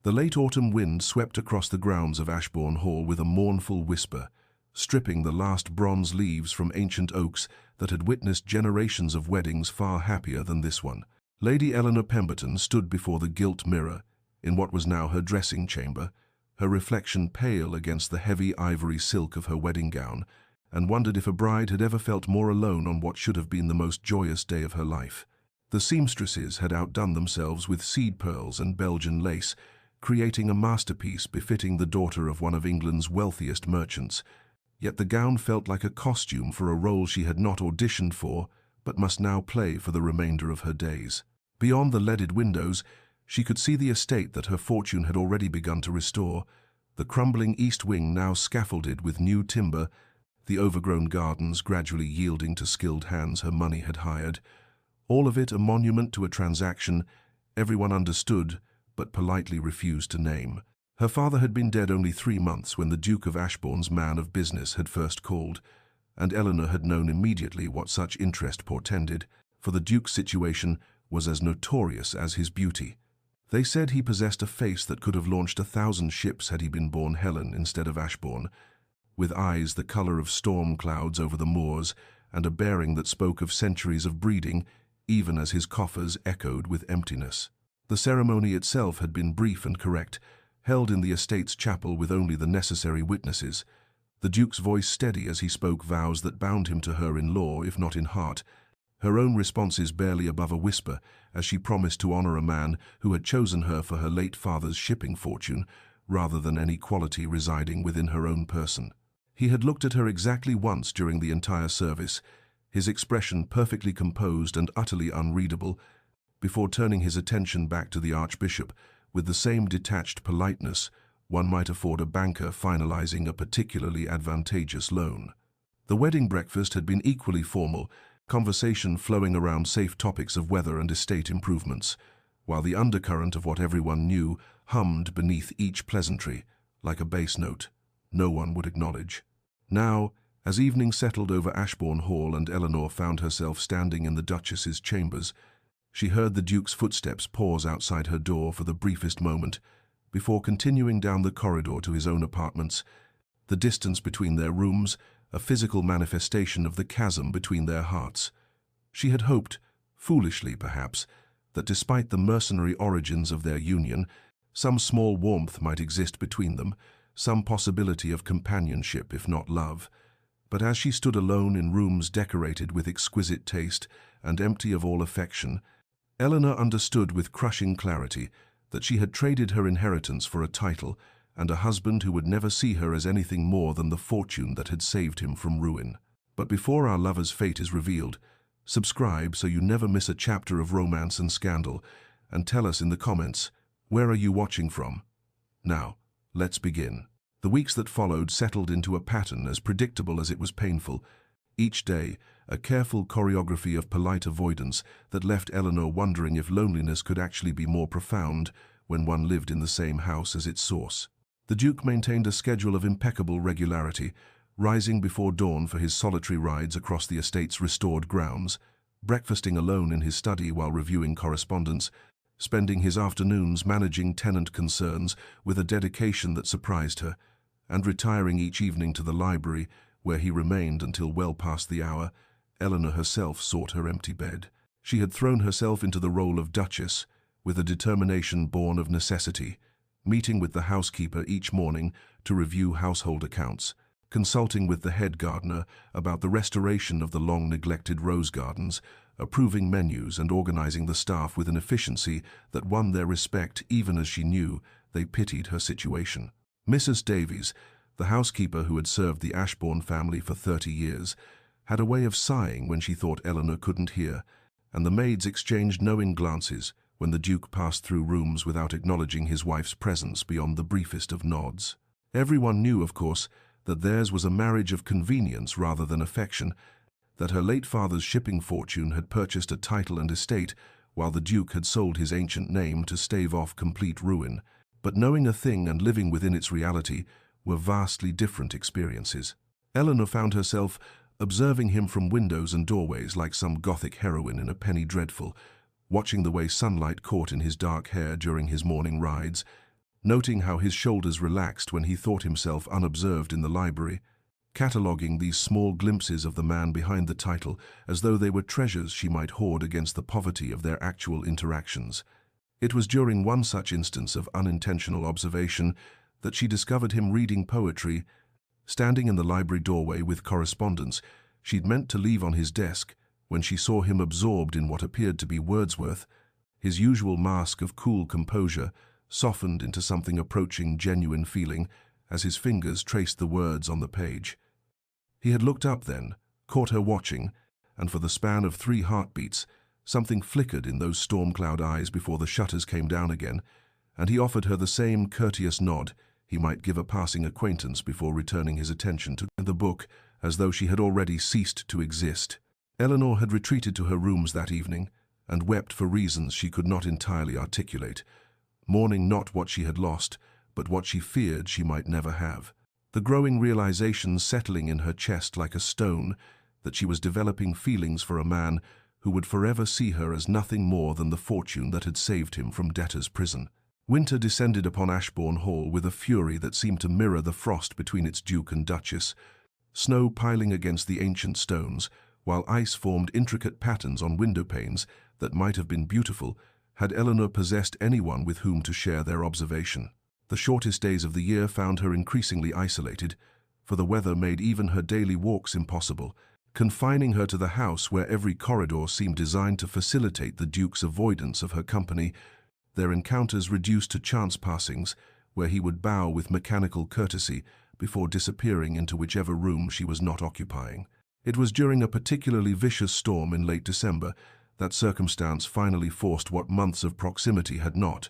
The late autumn wind swept across the grounds of Ashbourne Hall with a mournful whisper, stripping the last bronze leaves from ancient oaks that had witnessed generations of weddings far happier than this one. Lady Eleanor Pemberton stood before the gilt mirror, in what was now her dressing chamber, her reflection pale against the heavy ivory silk of her wedding gown, and wondered if a bride had ever felt more alone on what should have been the most joyous day of her life. The seamstresses had outdone themselves with seed pearls and Belgian lace, creating a masterpiece befitting the daughter of one of England's wealthiest merchants. Yet the gown felt like a costume for a role she had not auditioned for, but must now play for the remainder of her days. Beyond the leaded windows, she could see the estate that her fortune had already begun to restore, the crumbling east wing now scaffolded with new timber, the overgrown gardens gradually yielding to skilled hands her money had hired. All of it a monument to a transaction everyone understood but politely refused to name. Her father had been dead only 3 months when the Duke of Ashbourne's man of business had first called, and Eleanor had known immediately what such interest portended, for the Duke's situation was as notorious as his beauty. They said he possessed a face that could have launched 1,000 ships had he been born Helen instead of Ashbourne, with eyes the colour of storm clouds over the moors, and a bearing that spoke of centuries of breeding, even as his coffers echoed with emptiness. The ceremony itself had been brief and correct, held in the estate's chapel with only the necessary witnesses, the Duke's voice steady as he spoke vows that bound him to her in law if not in heart, her own responses barely above a whisper as she promised to honour a man who had chosen her for her late father's shipping fortune rather than any quality residing within her own person. He had looked at her exactly once during the entire service, his expression perfectly composed and utterly unreadable, before turning his attention back to the Archbishop with the same detached politeness one might afford a banker finalizing a particularly advantageous loan. The wedding breakfast had been equally formal, conversation flowing around safe topics of weather and estate improvements, while the undercurrent of what everyone knew hummed beneath each pleasantry, like a bass note no one would acknowledge. Now, as evening settled over Ashbourne Hall and Eleanor found herself standing in the Duchess's chambers, she heard the Duke's footsteps pause outside her door for the briefest moment, before continuing down the corridor to his own apartments, the distance between their rooms a physical manifestation of the chasm between their hearts. She had hoped, foolishly perhaps, that despite the mercenary origins of their union, some small warmth might exist between them, some possibility of companionship if not love. But as she stood alone in rooms decorated with exquisite taste and empty of all affection, Eleanor understood with crushing clarity that she had traded her inheritance for a title and a husband who would never see her as anything more than the fortune that had saved him from ruin. But before our lover's fate is revealed, subscribe so you never miss a chapter of romance and scandal, and tell us in the comments, where are you watching from? Now, let's begin. The weeks that followed settled into a pattern as predictable as it was painful. Each day, a careful choreography of polite avoidance that left Eleanor wondering if loneliness could actually be more profound when one lived in the same house as its source. The Duke maintained a schedule of impeccable regularity, rising before dawn for his solitary rides across the estate's restored grounds, breakfasting alone in his study while reviewing correspondence, spending his afternoons managing tenant concerns with a dedication that surprised her, and retiring each evening to the library, where he remained until well past the hour. Eleanor herself sought her empty bed. She had thrown herself into the role of Duchess, with a determination born of necessity, meeting with the housekeeper each morning to review household accounts, consulting with the head gardener about the restoration of the long-neglected rose gardens, approving menus and organizing the staff with an efficiency that won their respect even as she knew they pitied her situation. Mrs. Davies, the housekeeper who had served the Ashbourne family for 30 years, had a way of sighing when she thought Eleanor couldn't hear, and the maids exchanged knowing glances when the Duke passed through rooms without acknowledging his wife's presence beyond the briefest of nods. Everyone knew, of course, that theirs was a marriage of convenience rather than affection, that her late father's shipping fortune had purchased a title and estate, while the Duke had sold his ancient name to stave off complete ruin. But knowing a thing and living within its reality were vastly different experiences. Eleanor found herself observing him from windows and doorways like some Gothic heroine in a penny dreadful, watching the way sunlight caught in his dark hair during his morning rides, noting how his shoulders relaxed when he thought himself unobserved in the library, cataloguing these small glimpses of the man behind the title as though they were treasures she might hoard against the poverty of their actual interactions. It was during one such instance of unintentional observation that she discovered him reading poetry, standing in the library doorway with correspondence she'd meant to leave on his desk when she saw him absorbed in what appeared to be Wordsworth. His usual mask of cool composure softened into something approaching genuine feeling as his fingers traced the words on the page. He had looked up then, caught her watching, and for the span of 3 heartbeats, something flickered in those storm cloud eyes before the shutters came down again, and he offered her the same courteous nod he might give a passing acquaintance before returning his attention to the book, as though she had already ceased to exist. Eleanor had retreated to her rooms that evening, and wept for reasons she could not entirely articulate, mourning not what she had lost, but what she feared she might never have. The growing realization settling in her chest like a stone that she was developing feelings for a man who would forever see her as nothing more than the fortune that had saved him from debtor's prison. Winter descended upon Ashbourne Hall with a fury that seemed to mirror the frost between its Duke and Duchess, snow piling against the ancient stones, while ice formed intricate patterns on window panes that might have been beautiful had Eleanor possessed anyone with whom to share their observation. The shortest days of the year found her increasingly isolated, for the weather made even her daily walks impossible, confining her to the house where every corridor seemed designed to facilitate the Duke's avoidance of her company, their encounters reduced to chance passings, where he would bow with mechanical courtesy before disappearing into whichever room she was not occupying. It was during a particularly vicious storm in late December that circumstance finally forced what months of proximity had not,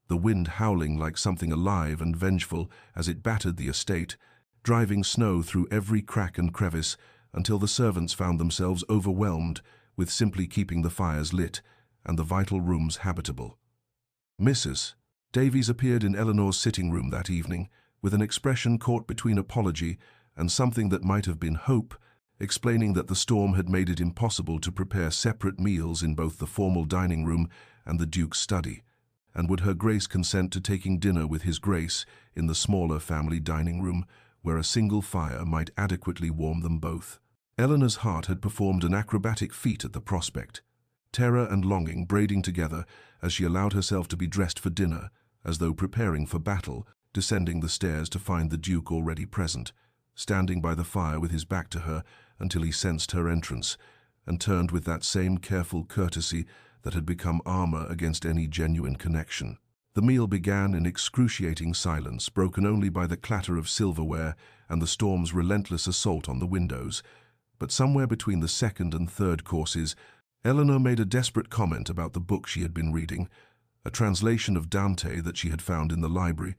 the wind howling like something alive and vengeful as it battered the estate, driving snow through every crack and crevice until the servants found themselves overwhelmed with simply keeping the fires lit and the vital rooms habitable. Mrs. Davies appeared in Eleanor's sitting room that evening with an expression caught between apology and something that might have been hope, explaining that the storm had made it impossible to prepare separate meals in both the formal dining room and the Duke's study, and would Her Grace consent to taking dinner with His Grace in the smaller family dining room, where a single fire might adequately warm them both. Eleanor's heart had performed an acrobatic feat at the prospect, terror and longing braiding together as she allowed herself to be dressed for dinner, as though preparing for battle, descending the stairs to find the Duke already present, standing by the fire with his back to her until he sensed her entrance, and turned with that same careful courtesy that had become armor against any genuine connection. The meal began in excruciating silence, broken only by the clatter of silverware and the storm's relentless assault on the windows. But somewhere between the second and third courses, Eleanor made a desperate comment about the book she had been reading, a translation of Dante that she had found in the library,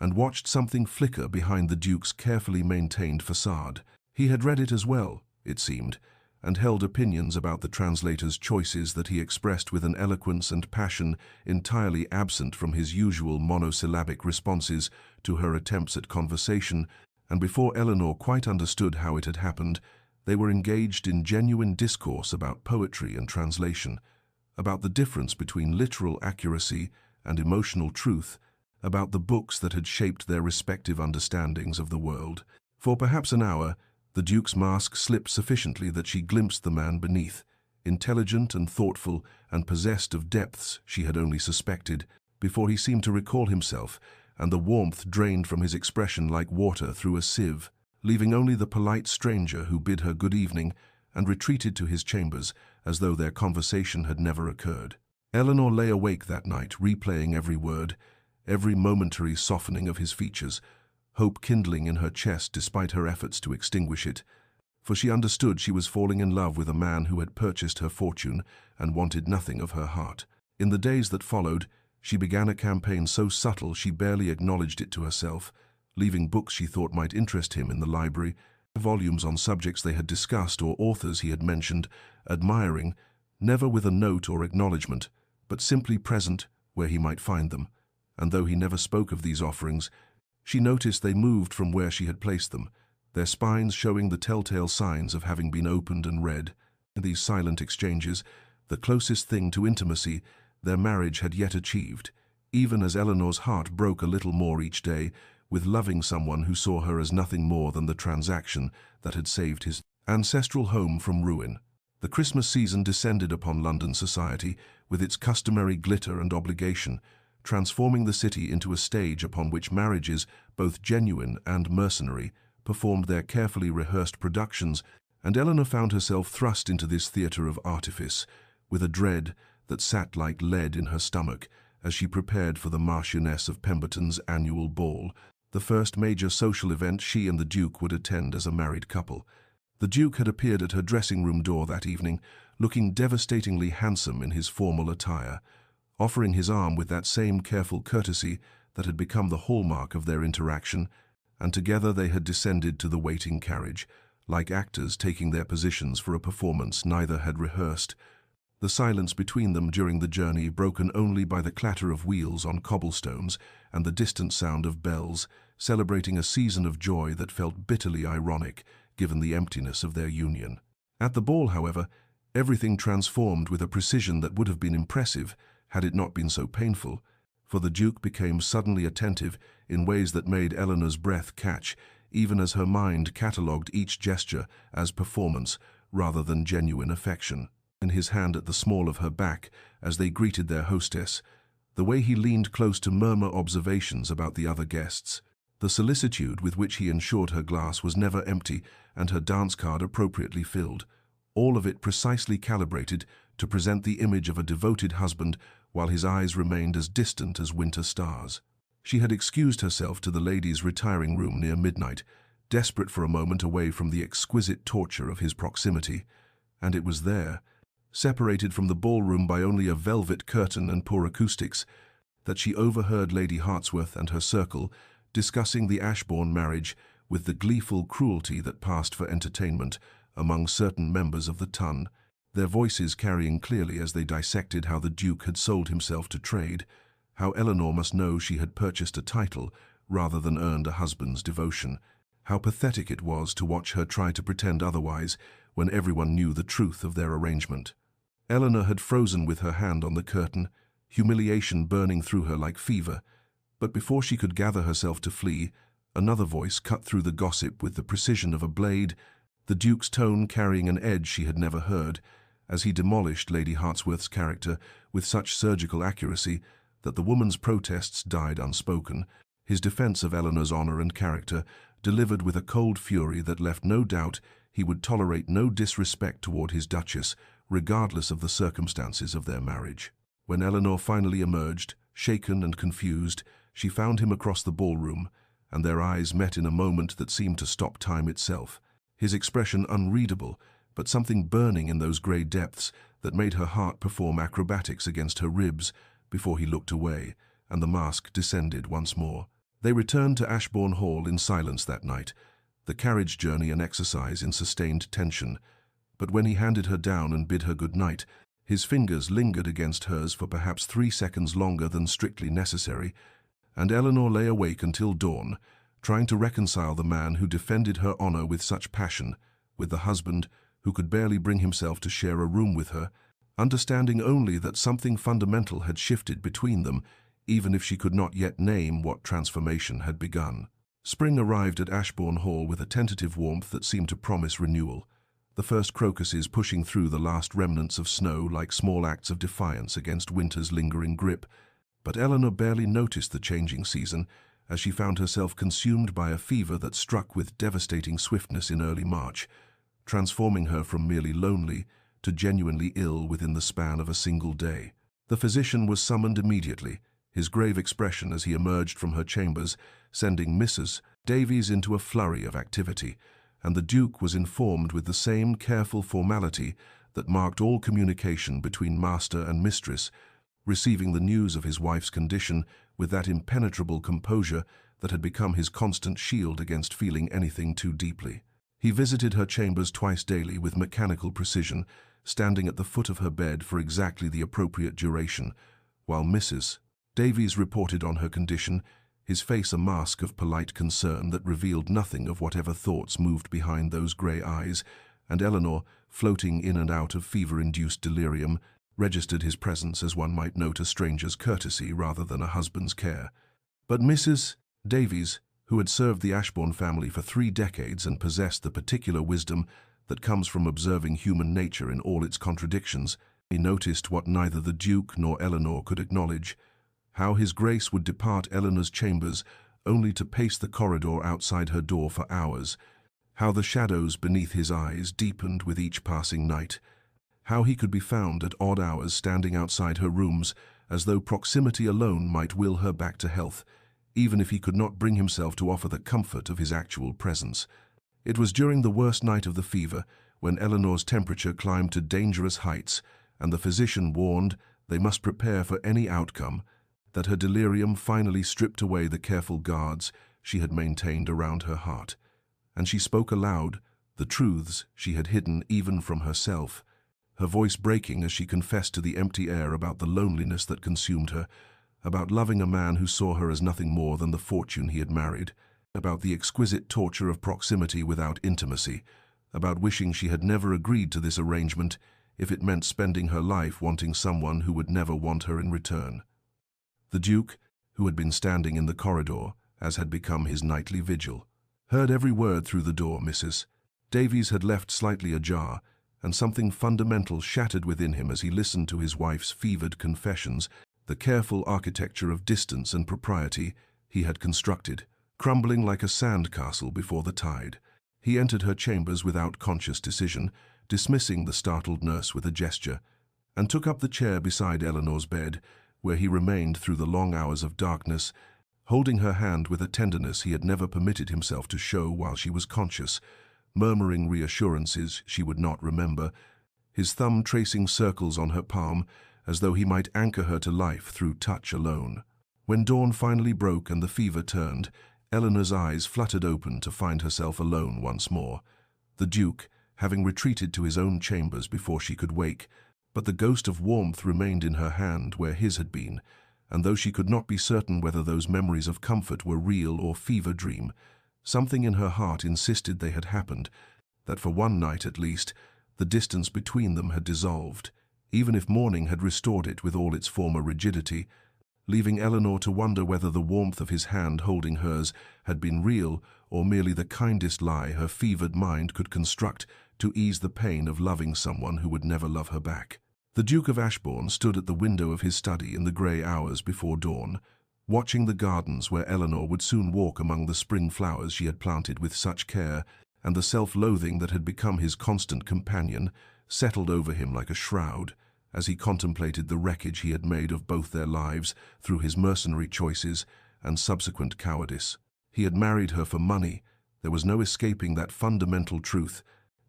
and watched something flicker behind the Duke's carefully maintained facade. He had read it as well, it seemed, and held opinions about the translator's choices that he expressed with an eloquence and passion entirely absent from his usual monosyllabic responses to her attempts at conversation, and before Eleanor quite understood how it had happened, they were engaged in genuine discourse about poetry and translation, about the difference between literal accuracy and emotional truth, about the books that had shaped their respective understandings of the world. For perhaps an hour, the Duke's mask slipped sufficiently that she glimpsed the man beneath, intelligent and thoughtful and possessed of depths she had only suspected, before he seemed to recall himself, and the warmth drained from his expression like water through a sieve, leaving only the polite stranger who bid her good evening and retreated to his chambers as though their conversation had never occurred. Eleanor lay awake that night, replaying every word, every momentary softening of his features, hope kindling in her chest despite her efforts to extinguish it, for she understood she was falling in love with a man who had purchased her fortune and wanted nothing of her heart. In the days that followed, she began a campaign so subtle she barely acknowledged it to herself, leaving books she thought might interest him in the library, volumes on subjects they had discussed or authors he had mentioned, admiring, never with a note or acknowledgement, but simply present where he might find them. And though he never spoke of these offerings, she noticed they moved from where she had placed them, their spines showing the telltale signs of having been opened and read. In these silent exchanges, the closest thing to intimacy their marriage had yet achieved, even as Eleanor's heart broke a little more each day with loving someone who saw her as nothing more than the transaction that had saved his ancestral home from ruin. The Christmas season descended upon London society with its customary glitter and obligation, transforming the city into a stage upon which marriages, both genuine and mercenary, performed their carefully rehearsed productions, and Eleanor found herself thrust into this theatre of artifice, with a dread that sat like lead in her stomach as she prepared for the Marchioness of Pemberton's annual ball, the first major social event she and the Duke would attend as a married couple. The Duke had appeared at her dressing-room door that evening, looking devastatingly handsome in his formal attire, offering his arm with that same careful courtesy that had become the hallmark of their interaction, and together they had descended to the waiting carriage, like actors taking their positions for a performance neither had rehearsed. The silence between them during the journey broken only by the clatter of wheels on cobblestones and the distant sound of bells, celebrating a season of joy that felt bitterly ironic given the emptiness of their union. At the ball, however, everything transformed with a precision that would have been impressive had it not been so painful, for the Duke became suddenly attentive in ways that made Eleanor's breath catch, even as her mind catalogued each gesture as performance rather than genuine affection. In his hand at the small of her back as they greeted their hostess, the way he leaned close to murmur observations about the other guests, the solicitude with which he ensured her glass was never empty and her dance card appropriately filled, all of it precisely calibrated to present the image of a devoted husband while his eyes remained as distant as winter stars. She had excused herself to the ladies' retiring room near midnight, desperate for a moment away from the exquisite torture of his proximity, and it was there, separated from the ballroom by only a velvet curtain and poor acoustics, that she overheard Lady Hartsworth and her circle discussing the Ashbourne marriage with the gleeful cruelty that passed for entertainment among certain members of the ton, their voices carrying clearly as they dissected how the Duke had sold himself to trade, how Eleanor must know she had purchased a title rather than earned a husband's devotion, how pathetic it was to watch her try to pretend otherwise when everyone knew the truth of their arrangement. Eleanor had frozen with her hand on the curtain, humiliation burning through her like fever, but before she could gather herself to flee, another voice cut through the gossip with the precision of a blade, the Duke's tone carrying an edge she had never heard, as he demolished Lady Hartsworth's character with such surgical accuracy that the woman's protests died unspoken, his defense of Eleanor's honor and character delivered with a cold fury that left no doubt he would tolerate no disrespect toward his Duchess, regardless of the circumstances of their marriage. When Eleanor finally emerged, shaken and confused, she found him across the ballroom, and their eyes met in a moment that seemed to stop time itself, his expression unreadable, but something burning in those grey depths that made her heart perform acrobatics against her ribs before he looked away, and the mask descended once more. They returned to Ashbourne Hall in silence that night, the carriage journey an exercise in sustained tension, but when he handed her down and bid her good night, his fingers lingered against hers for perhaps 3 seconds longer than strictly necessary, and Eleanor lay awake until dawn, trying to reconcile the man who defended her honor with such passion, with the husband who could barely bring himself to share a room with her, understanding only that something fundamental had shifted between them, even if she could not yet name what transformation had begun. Spring arrived at Ashbourne Hall with a tentative warmth that seemed to promise renewal, the first crocuses pushing through the last remnants of snow like small acts of defiance against winter's lingering grip. But Eleanor barely noticed the changing season, as she found herself consumed by a fever that struck with devastating swiftness in early March, transforming her from merely lonely to genuinely ill within the span of a single day. The physician was summoned immediately, his grave expression as he emerged from her chambers, sending Mrs. Davies into a flurry of activity, and the Duke was informed with the same careful formality that marked all communication between master and mistress, receiving the news of his wife's condition with that impenetrable composure that had become his constant shield against feeling anything too deeply. He visited her chambers twice daily with mechanical precision, standing at the foot of her bed for exactly the appropriate duration, while Mrs. Davies reported on her condition, his face a mask of polite concern that revealed nothing of whatever thoughts moved behind those grey eyes, and Eleanor, floating in and out of fever-induced delirium, registered his presence as one might note a stranger's courtesy rather than a husband's care. But Mrs. Davies, who had served the Ashbourne family for 3 decades and possessed the particular wisdom that comes from observing human nature in all its contradictions, he noticed what neither the Duke nor Eleanor could acknowledge, how his Grace would depart Eleanor's chambers only to pace the corridor outside her door for hours, how the shadows beneath his eyes deepened with each passing night, how he could be found at odd hours standing outside her rooms as though proximity alone might will her back to health, even if he could not bring himself to offer the comfort of his actual presence. It was during the worst night of the fever, when Eleanor's temperature climbed to dangerous heights, and the physician warned they must prepare for any outcome, that her delirium finally stripped away the careful guards she had maintained around her heart, and she spoke aloud the truths she had hidden even from herself, her voice breaking as she confessed to the empty air about the loneliness that consumed her, about loving a man who saw her as nothing more than the fortune he had married, about the exquisite torture of proximity without intimacy, about wishing she had never agreed to this arrangement if it meant spending her life wanting someone who would never want her in return. The Duke, who had been standing in the corridor, as had become his nightly vigil, heard every word through the door Mrs. Davies had left slightly ajar, and something fundamental shattered within him as he listened to his wife's fevered confessions, the careful architecture of distance and propriety he had constructed, crumbling like a sand castle before the tide. He entered her chambers without conscious decision, dismissing the startled nurse with a gesture, and took up the chair beside Eleanor's bed, where he remained through the long hours of darkness, holding her hand with a tenderness he had never permitted himself to show while she was conscious, murmuring reassurances she would not remember, his thumb tracing circles on her palm as though he might anchor her to life through touch alone. When dawn finally broke and the fever turned, Eleanor's eyes fluttered open to find herself alone once more, the Duke having retreated to his own chambers before she could wake, but the ghost of warmth remained in her hand where his had been, and though she could not be certain whether those memories of comfort were real or fever dream, something in her heart insisted they had happened, that for one night at least, the distance between them had dissolved, even if morning had restored it with all its former rigidity, leaving Eleanor to wonder whether the warmth of his hand holding hers had been real or merely the kindest lie her fevered mind could construct to ease the pain of loving someone who would never love her back. The Duke of Ashbourne stood at the window of his study in the grey hours before dawn, watching the gardens where Eleanor would soon walk among the spring flowers she had planted with such care, and the self-loathing that had become his constant companion settled over him like a shroud, as he contemplated the wreckage he had made of both their lives through his mercenary choices and subsequent cowardice. He had married her for money, there was no escaping that fundamental truth,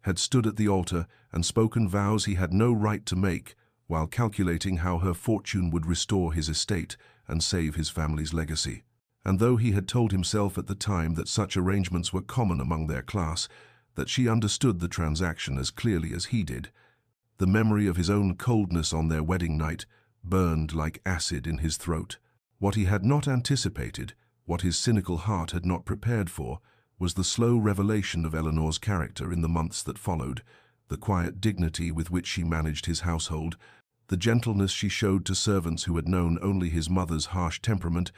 had stood at the altar and spoken vows he had no right to make, while calculating how her fortune would restore his estate and save his family's legacy. And though he had told himself at the time that such arrangements were common among their class, that she understood the transaction as clearly as he did, the memory of his own coldness on their wedding night burned like acid in his throat. What he had not anticipated, what his cynical heart had not prepared for, was the slow revelation of Eleanor's character in the months that followed, the quiet dignity with which she managed his household, the gentleness she showed to servants who had known only his mother's harsh temperament,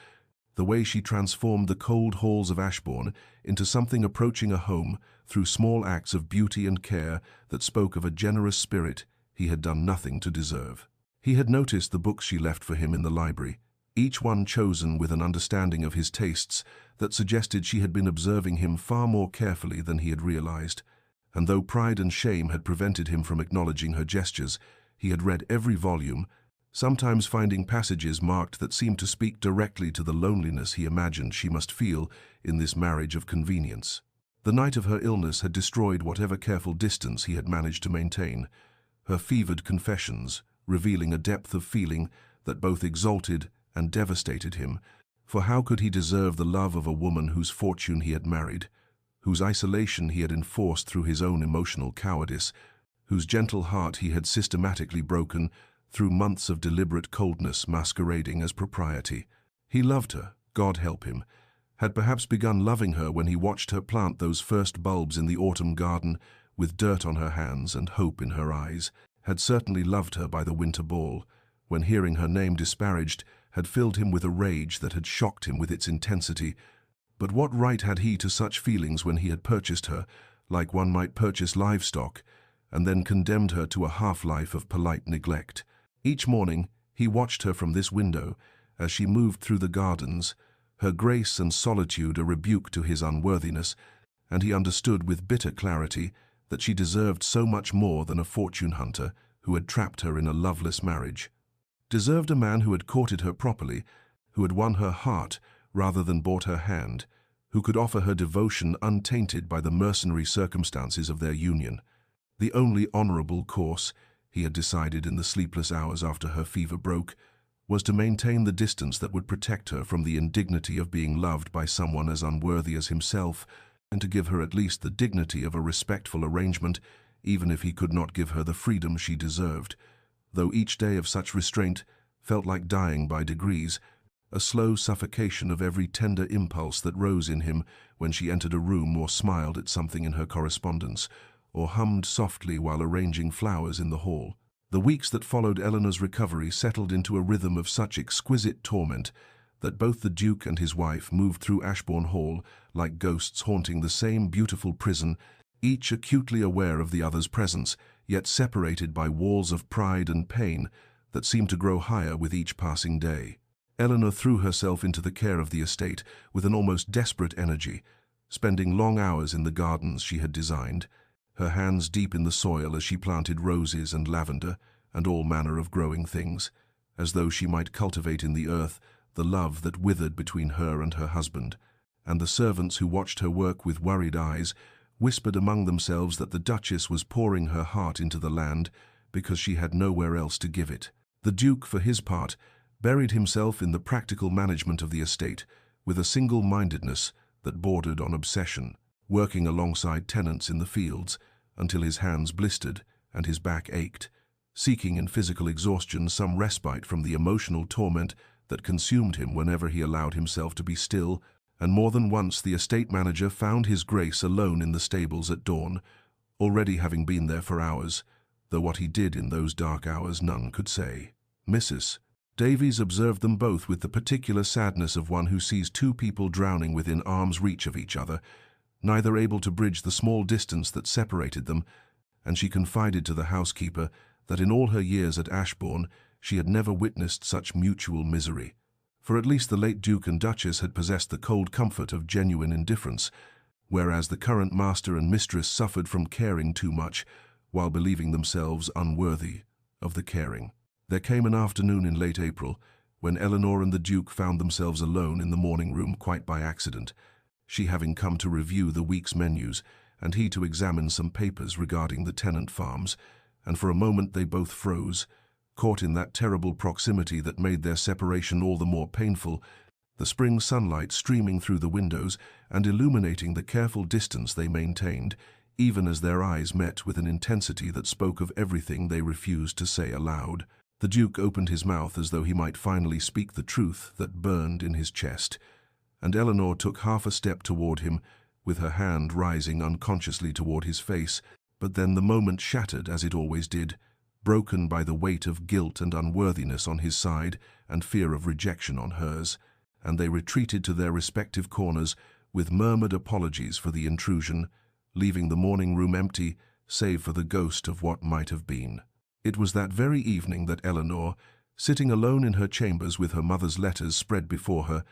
the way she transformed the cold halls of Ashbourne into something approaching a home through small acts of beauty and care that spoke of a generous spirit he had done nothing to deserve. He had noticed the books she left for him in the library, each one chosen with an understanding of his tastes that suggested she had been observing him far more carefully than he had realized, and though pride and shame had prevented him from acknowledging her gestures, he had read every volume, sometimes finding passages marked that seemed to speak directly to the loneliness he imagined she must feel in this marriage of convenience. The night of her illness had destroyed whatever careful distance he had managed to maintain, her fevered confessions revealing a depth of feeling that both exalted and devastated him, for how could he deserve the love of a woman whose fortune he had married, whose isolation he had enforced through his own emotional cowardice, whose gentle heart he had systematically broken through months of deliberate coldness masquerading as propriety? He loved her, God help him, had perhaps begun loving her when he watched her plant those first bulbs in the autumn garden with dirt on her hands and hope in her eyes, had certainly loved her by the winter ball, when hearing her name disparaged had filled him with a rage that had shocked him with its intensity. But what right had he to such feelings when he had purchased her, like one might purchase livestock, and then condemned her to a half-life of polite neglect? Each morning he watched her from this window as she moved through the gardens, her grace and solitude a rebuke to his unworthiness, and he understood with bitter clarity that she deserved so much more than a fortune hunter who had trapped her in a loveless marriage. Deserved a man who had courted her properly, who had won her heart rather than bought her hand, who could offer her devotion untainted by the mercenary circumstances of their union. The only honorable course, he had decided in the sleepless hours after her fever broke, was to maintain the distance that would protect her from the indignity of being loved by someone as unworthy as himself, and to give her at least the dignity of a respectful arrangement, even if he could not give her the freedom she deserved. Though each day of such restraint felt like dying by degrees, a slow suffocation of every tender impulse that rose in him when she entered a room or smiled at something in her correspondence, or hummed softly while arranging flowers in the hall. The weeks that followed Eleanor's recovery settled into a rhythm of such exquisite torment that both the Duke and his wife moved through Ashbourne Hall like ghosts haunting the same beautiful prison, each acutely aware of the other's presence, yet separated by walls of pride and pain that seemed to grow higher with each passing day. Eleanor threw herself into the care of the estate with an almost desperate energy, spending long hours in the gardens she had designed, her hands deep in the soil as she planted roses and lavender and all manner of growing things, as though she might cultivate in the earth the love that withered between her and her husband. And the servants who watched her work with worried eyes whispered among themselves that the Duchess was pouring her heart into the land because she had nowhere else to give it. The Duke, for his part, buried himself in the practical management of the estate with a single-mindedness that bordered on obsession, working alongside tenants in the fields until his hands blistered and his back ached, seeking in physical exhaustion some respite from the emotional torment that consumed him whenever he allowed himself to be still. And more than once the estate manager found his Grace alone in the stables at dawn, already having been there for hours, though what he did in those dark hours none could say. Mrs. Davies observed them both with the particular sadness of one who sees two people drowning within arm's reach of each other, neither able to bridge the small distance that separated them, and she confided to the housekeeper that in all her years at Ashbourne she had never witnessed such mutual misery. For at least the late Duke and Duchess had possessed the cold comfort of genuine indifference, whereas the current master and mistress suffered from caring too much, while believing themselves unworthy of the caring. There came an afternoon in late April, when Eleanor and the Duke found themselves alone in the morning room quite by accident, she having come to review the week's menus, and he to examine some papers regarding the tenant farms, and for a moment they both froze, caught in that terrible proximity that made their separation all the more painful, the spring sunlight streaming through the windows and illuminating the careful distance they maintained, even as their eyes met with an intensity that spoke of everything they refused to say aloud. The Duke opened his mouth as though he might finally speak the truth that burned in his chest, and Eleanor took half a step toward him, with her hand rising unconsciously toward his face, but then the moment shattered as it always did, broken by the weight of guilt and unworthiness on his side and fear of rejection on hers, and they retreated to their respective corners with murmured apologies for the intrusion, leaving the morning room empty save for the ghost of what might have been. It was that very evening that Eleanor, sitting alone in her chambers with her mother's letters spread before her,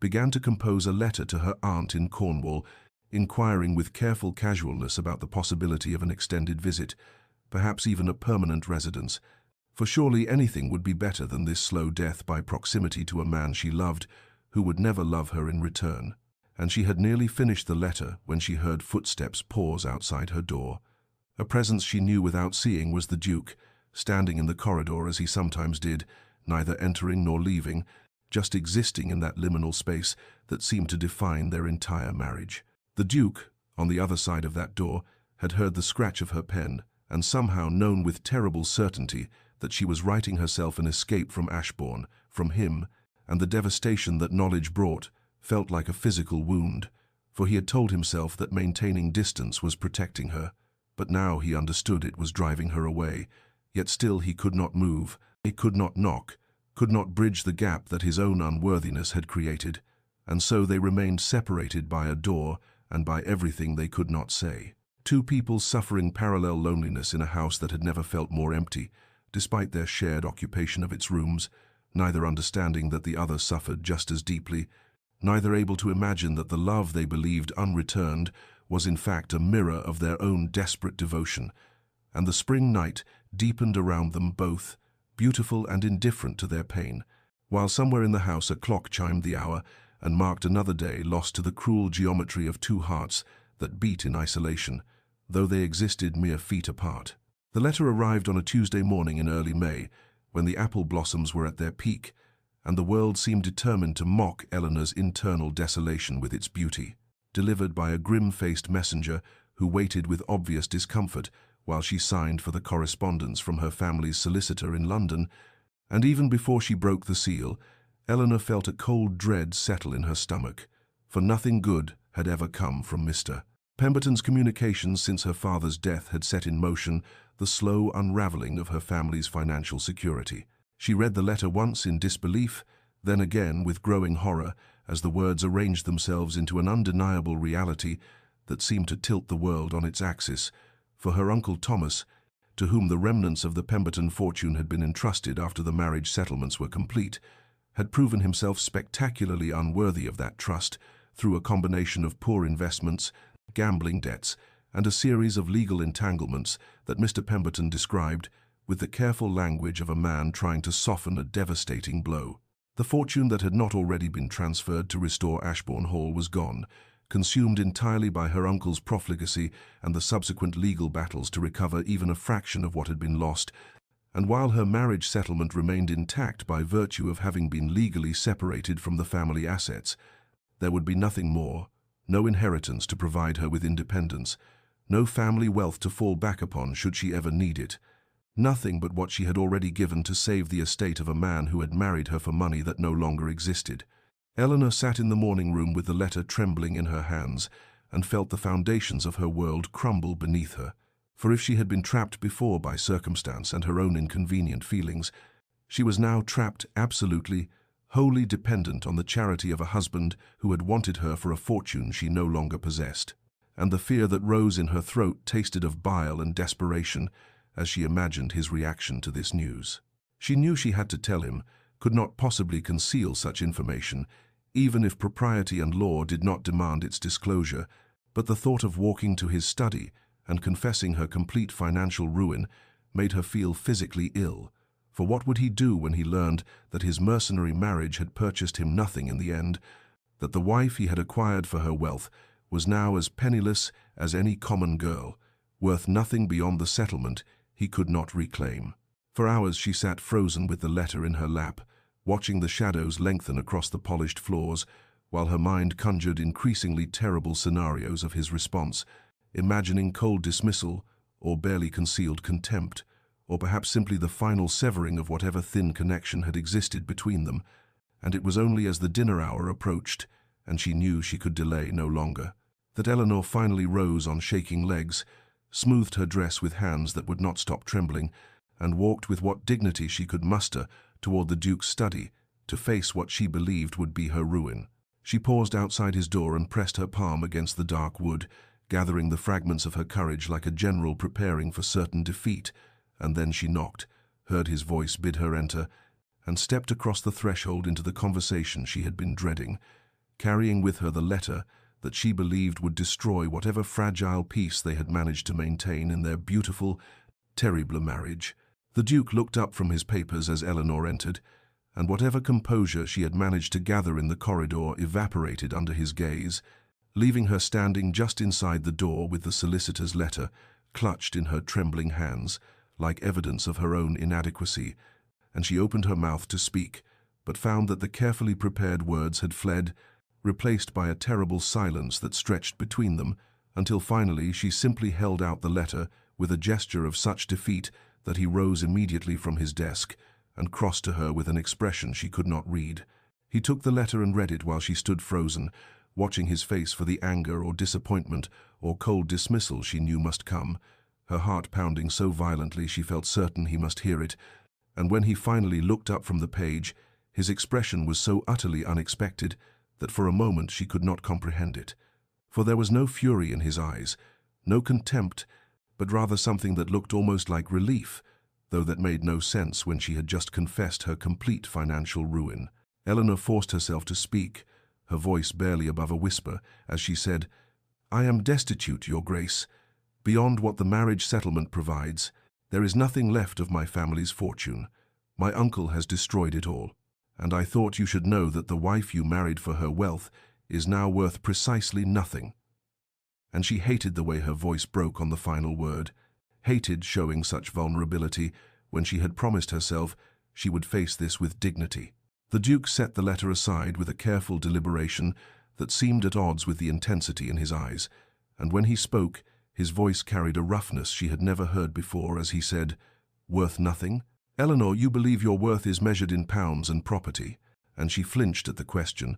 began to compose a letter to her aunt in Cornwall, inquiring with careful casualness about the possibility of an extended visit, perhaps even a permanent residence, for surely anything would be better than this slow death by proximity to a man she loved, who would never love her in return. And she had nearly finished the letter when she heard footsteps pause outside her door. A presence she knew without seeing was the Duke, standing in the corridor as he sometimes did, neither entering nor leaving, just existing in that liminal space that seemed to define their entire marriage. The Duke, on the other side of that door, had heard the scratch of her pen, and somehow known with terrible certainty that she was writing herself an escape from Ashbourne, from him, and the devastation that knowledge brought felt like a physical wound, for he had told himself that maintaining distance was protecting her, but now he understood it was driving her away, Yet still he could not move, he could not knock, could not bridge the gap that his own unworthiness had created, and so they remained separated by a door and by everything they could not say. Two people suffering parallel loneliness in a house that had never felt more empty, despite their shared occupation of its rooms, neither understanding that the other suffered just as deeply, neither able to imagine that the love they believed unreturned was in fact a mirror of their own desperate devotion. And the spring night deepened around them both, beautiful and indifferent to their pain, while somewhere in the house a clock chimed the hour and marked another day lost to the cruel geometry of two hearts that beat in isolation, though they existed mere feet apart. The letter arrived on a Tuesday morning in early May, when the apple blossoms were at their peak, and the world seemed determined to mock Eleanor's internal desolation with its beauty. Delivered by a grim-faced messenger who waited with obvious discomfort while she signed for the correspondence from her family's solicitor in London, and even before she broke the seal, Eleanor felt a cold dread settle in her stomach, for nothing good had ever come from Mr. Pemberton's communications since her father's death had set in motion the slow unraveling of her family's financial security. She read the letter once in disbelief, then again with growing horror as the words arranged themselves into an undeniable reality that seemed to tilt the world on its axis, for her Uncle Thomas, to whom the remnants of the Pemberton fortune had been entrusted after the marriage settlements were complete, had proven himself spectacularly unworthy of that trust through a combination of poor investments, gambling debts, and a series of legal entanglements that Mr. Pemberton described with the careful language of a man trying to soften a devastating blow. The fortune that had not already been transferred to restore Ashbourne Hall was gone, consumed entirely by her uncle's profligacy and the subsequent legal battles to recover even a fraction of what had been lost, and while her marriage settlement remained intact by virtue of having been legally separated from the family assets, there would be nothing more, no inheritance to provide her with independence, no family wealth to fall back upon should she ever need it, nothing but what she had already given to save the estate of a man who had married her for money that no longer existed. Eleanor sat in the morning room with the letter trembling in her hands and felt the foundations of her world crumble beneath her. For if she had been trapped before by circumstance and her own inconvenient feelings, she was now trapped absolutely, wholly dependent on the charity of a husband who had wanted her for a fortune she no longer possessed. And the fear that rose in her throat tasted of bile and desperation as she imagined his reaction to this news. She knew she had to tell him, could not possibly conceal such information, even if propriety and law did not demand its disclosure, but the thought of walking to his study and confessing her complete financial ruin made her feel physically ill. For what would he do when he learned that his mercenary marriage had purchased him nothing in the end, that the wife he had acquired for her wealth was now as penniless as any common girl, worth nothing beyond the settlement he could not reclaim? For hours she sat frozen with the letter in her lap, watching the shadows lengthen across the polished floors, while her mind conjured increasingly terrible scenarios of his response, imagining cold dismissal or barely concealed contempt, or perhaps simply the final severing of whatever thin connection had existed between them. And it was only as the dinner hour approached, and she knew she could delay no longer, that Eleanor finally rose on shaking legs, smoothed her dress with hands that would not stop trembling, and walked with what dignity she could muster toward the Duke's study to face what she believed would be her ruin. She paused outside his door and pressed her palm against the dark wood, gathering the fragments of her courage like a general preparing for certain defeat, and then she knocked, heard his voice bid her enter, and stepped across the threshold into the conversation she had been dreading, carrying with her the letter that she believed would destroy whatever fragile peace they had managed to maintain in their beautiful, terrible marriage. The Duke looked up from his papers as Eleanor entered, and whatever composure she had managed to gather in the corridor evaporated under his gaze, leaving her standing just inside the door with the solicitor's letter clutched in her trembling hands, like evidence of her own inadequacy, and she opened her mouth to speak, but found that the carefully prepared words had fled, replaced by a terrible silence that stretched between them, until finally she simply held out the letter with a gesture of such defeat that he rose immediately from his desk and crossed to her with an expression she could not read. He took the letter and read it while she stood frozen, watching his face for the anger or disappointment or cold dismissal she knew must come, her heart pounding so violently she felt certain he must hear it, and when he finally looked up from the page, his expression was so utterly unexpected that for a moment she could not comprehend it. For there was no fury in his eyes, no contempt, but rather something that looked almost like relief, though that made no sense when she had just confessed her complete financial ruin. Eleanor forced herself to speak, her voice barely above a whisper, as she said, "I am destitute, Your Grace. Beyond what the marriage settlement provides, there is nothing left of my family's fortune. My uncle has destroyed it all, and I thought you should know that the wife you married for her wealth is now worth precisely nothing." And she hated the way her voice broke on the final word, hated showing such vulnerability when she had promised herself she would face this with dignity. The Duke set the letter aside with a careful deliberation that seemed at odds with the intensity in his eyes, and when he spoke, his voice carried a roughness she had never heard before as he said, "Worth nothing? Eleanor, you believe your worth is measured in pounds and property," and she flinched at the question,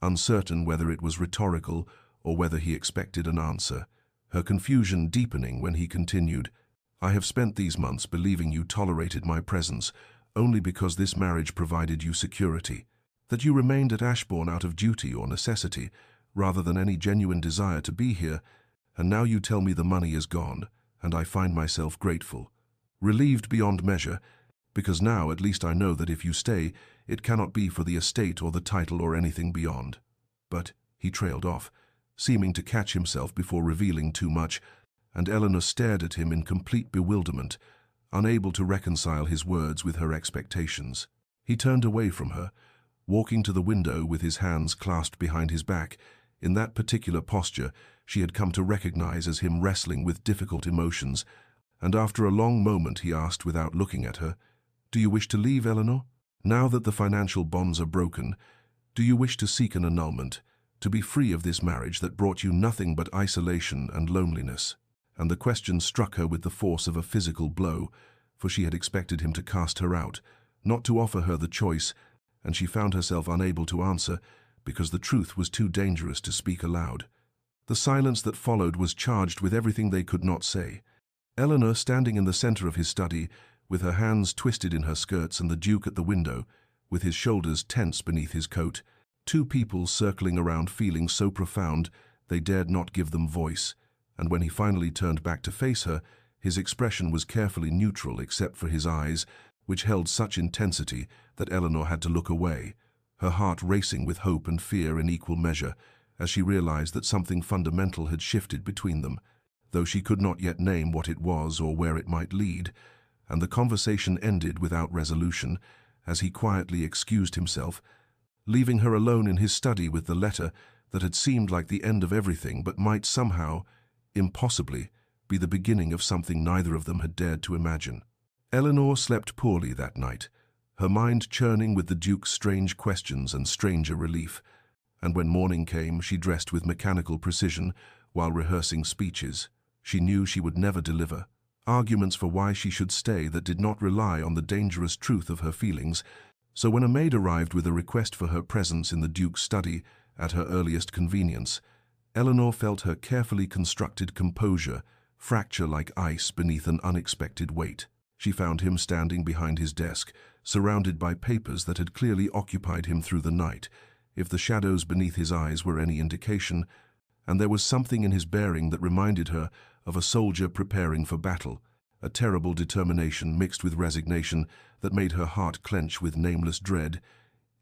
uncertain whether it was rhetorical or whether he expected an answer, her confusion deepening when he continued, "I have spent these months believing you tolerated my presence only because this marriage provided you security, that you remained at Ashbourne out of duty or necessity, rather than any genuine desire to be here, and now you tell me the money is gone, and I find myself grateful, relieved beyond measure, because now at least I know that if you stay, it cannot be for the estate or the title or anything beyond." But he trailed off, seeming to catch himself before revealing too much, and Eleanor stared at him in complete bewilderment, unable to reconcile his words with her expectations. He turned away from her, walking to the window with his hands clasped behind his back. In that particular posture, she had come to recognize as him wrestling with difficult emotions, and after a long moment he asked without looking at her, "Do you wish to leave, Eleanor? Now that the financial bonds are broken, do you wish to seek an annulment, to be free of this marriage that brought you nothing but isolation and loneliness?" And the question struck her with the force of a physical blow, for she had expected him to cast her out, not to offer her the choice, and she found herself unable to answer because the truth was too dangerous to speak aloud. The silence that followed was charged with everything they could not say. Eleanor, standing in the center of his study, with her hands twisted in her skirts, and the Duke at the window, with his shoulders tense beneath his coat, two people circling around feelings so profound they dared not give them voice, and when he finally turned back to face her, his expression was carefully neutral except for his eyes, which held such intensity that Eleanor had to look away, her heart racing with hope and fear in equal measure, as she realized that something fundamental had shifted between them, though she could not yet name what it was or where it might lead, and the conversation ended without resolution, as he quietly excused himself, leaving her alone in his study with the letter that had seemed like the end of everything but might somehow, impossibly, be the beginning of something neither of them had dared to imagine. Eleanor slept poorly that night, her mind churning with the Duke's strange questions and stranger relief, and when morning came she dressed with mechanical precision while rehearsing speeches she knew she would never deliver, arguments for why she should stay that did not rely on the dangerous truth of her feelings. So when a maid arrived with a request for her presence in the Duke's study at her earliest convenience, Eleanor felt her carefully constructed composure fracture like ice beneath an unexpected weight. She found him standing behind his desk, surrounded by papers that had clearly occupied him through the night, if the shadows beneath his eyes were any indication, and there was something in his bearing that reminded her of a soldier preparing for battle, a terrible determination mixed with resignation that made her heart clench with nameless dread,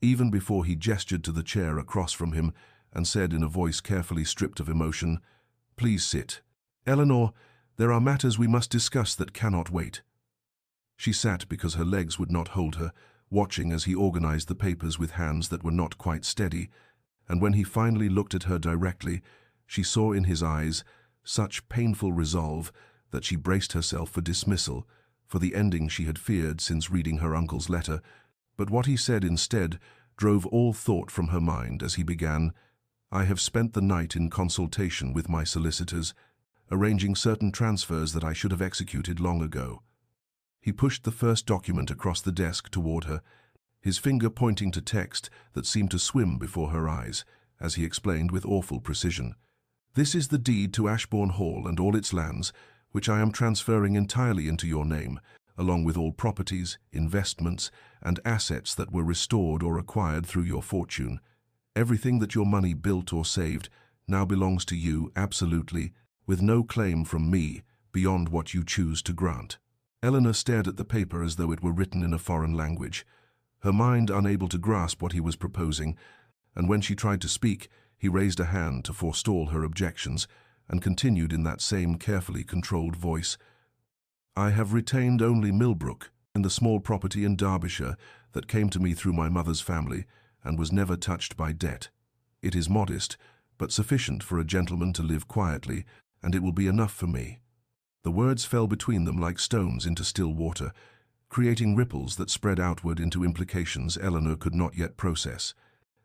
even before he gestured to the chair across from him and said in a voice carefully stripped of emotion, "Please sit. Eleanor, there are matters we must discuss that cannot wait." She sat because her legs would not hold her, watching as he organized the papers with hands that were not quite steady, and when he finally looked at her directly, she saw in his eyes such painful resolve that she braced herself for dismissal, for the ending she had feared since reading her uncle's letter. But what he said instead drove all thought from her mind as he began, "I have spent the night in consultation with my solicitors, arranging certain transfers that I should have executed long ago." He pushed the first document across the desk toward her, his finger pointing to text that seemed to swim before her eyes, as he explained with awful precision. "This is the deed to Ashbourne Hall and all its lands, which I am transferring entirely into your name, along with all properties, investments, and assets that were restored or acquired through your fortune. Everything that your money built or saved now belongs to you absolutely, with no claim from me beyond what you choose to grant." Eleanor stared at the paper as though it were written in a foreign language, her mind unable to grasp what he was proposing, and when she tried to speak, he raised a hand to forestall her objections and continued in that same carefully controlled voice. "I have retained only Millbrook and the small property in Derbyshire that came to me through my mother's family and was never touched by debt. It is modest, but sufficient for a gentleman to live quietly, and it will be enough for me." The words fell between them like stones into still water, creating ripples that spread outward into implications Eleanor could not yet process,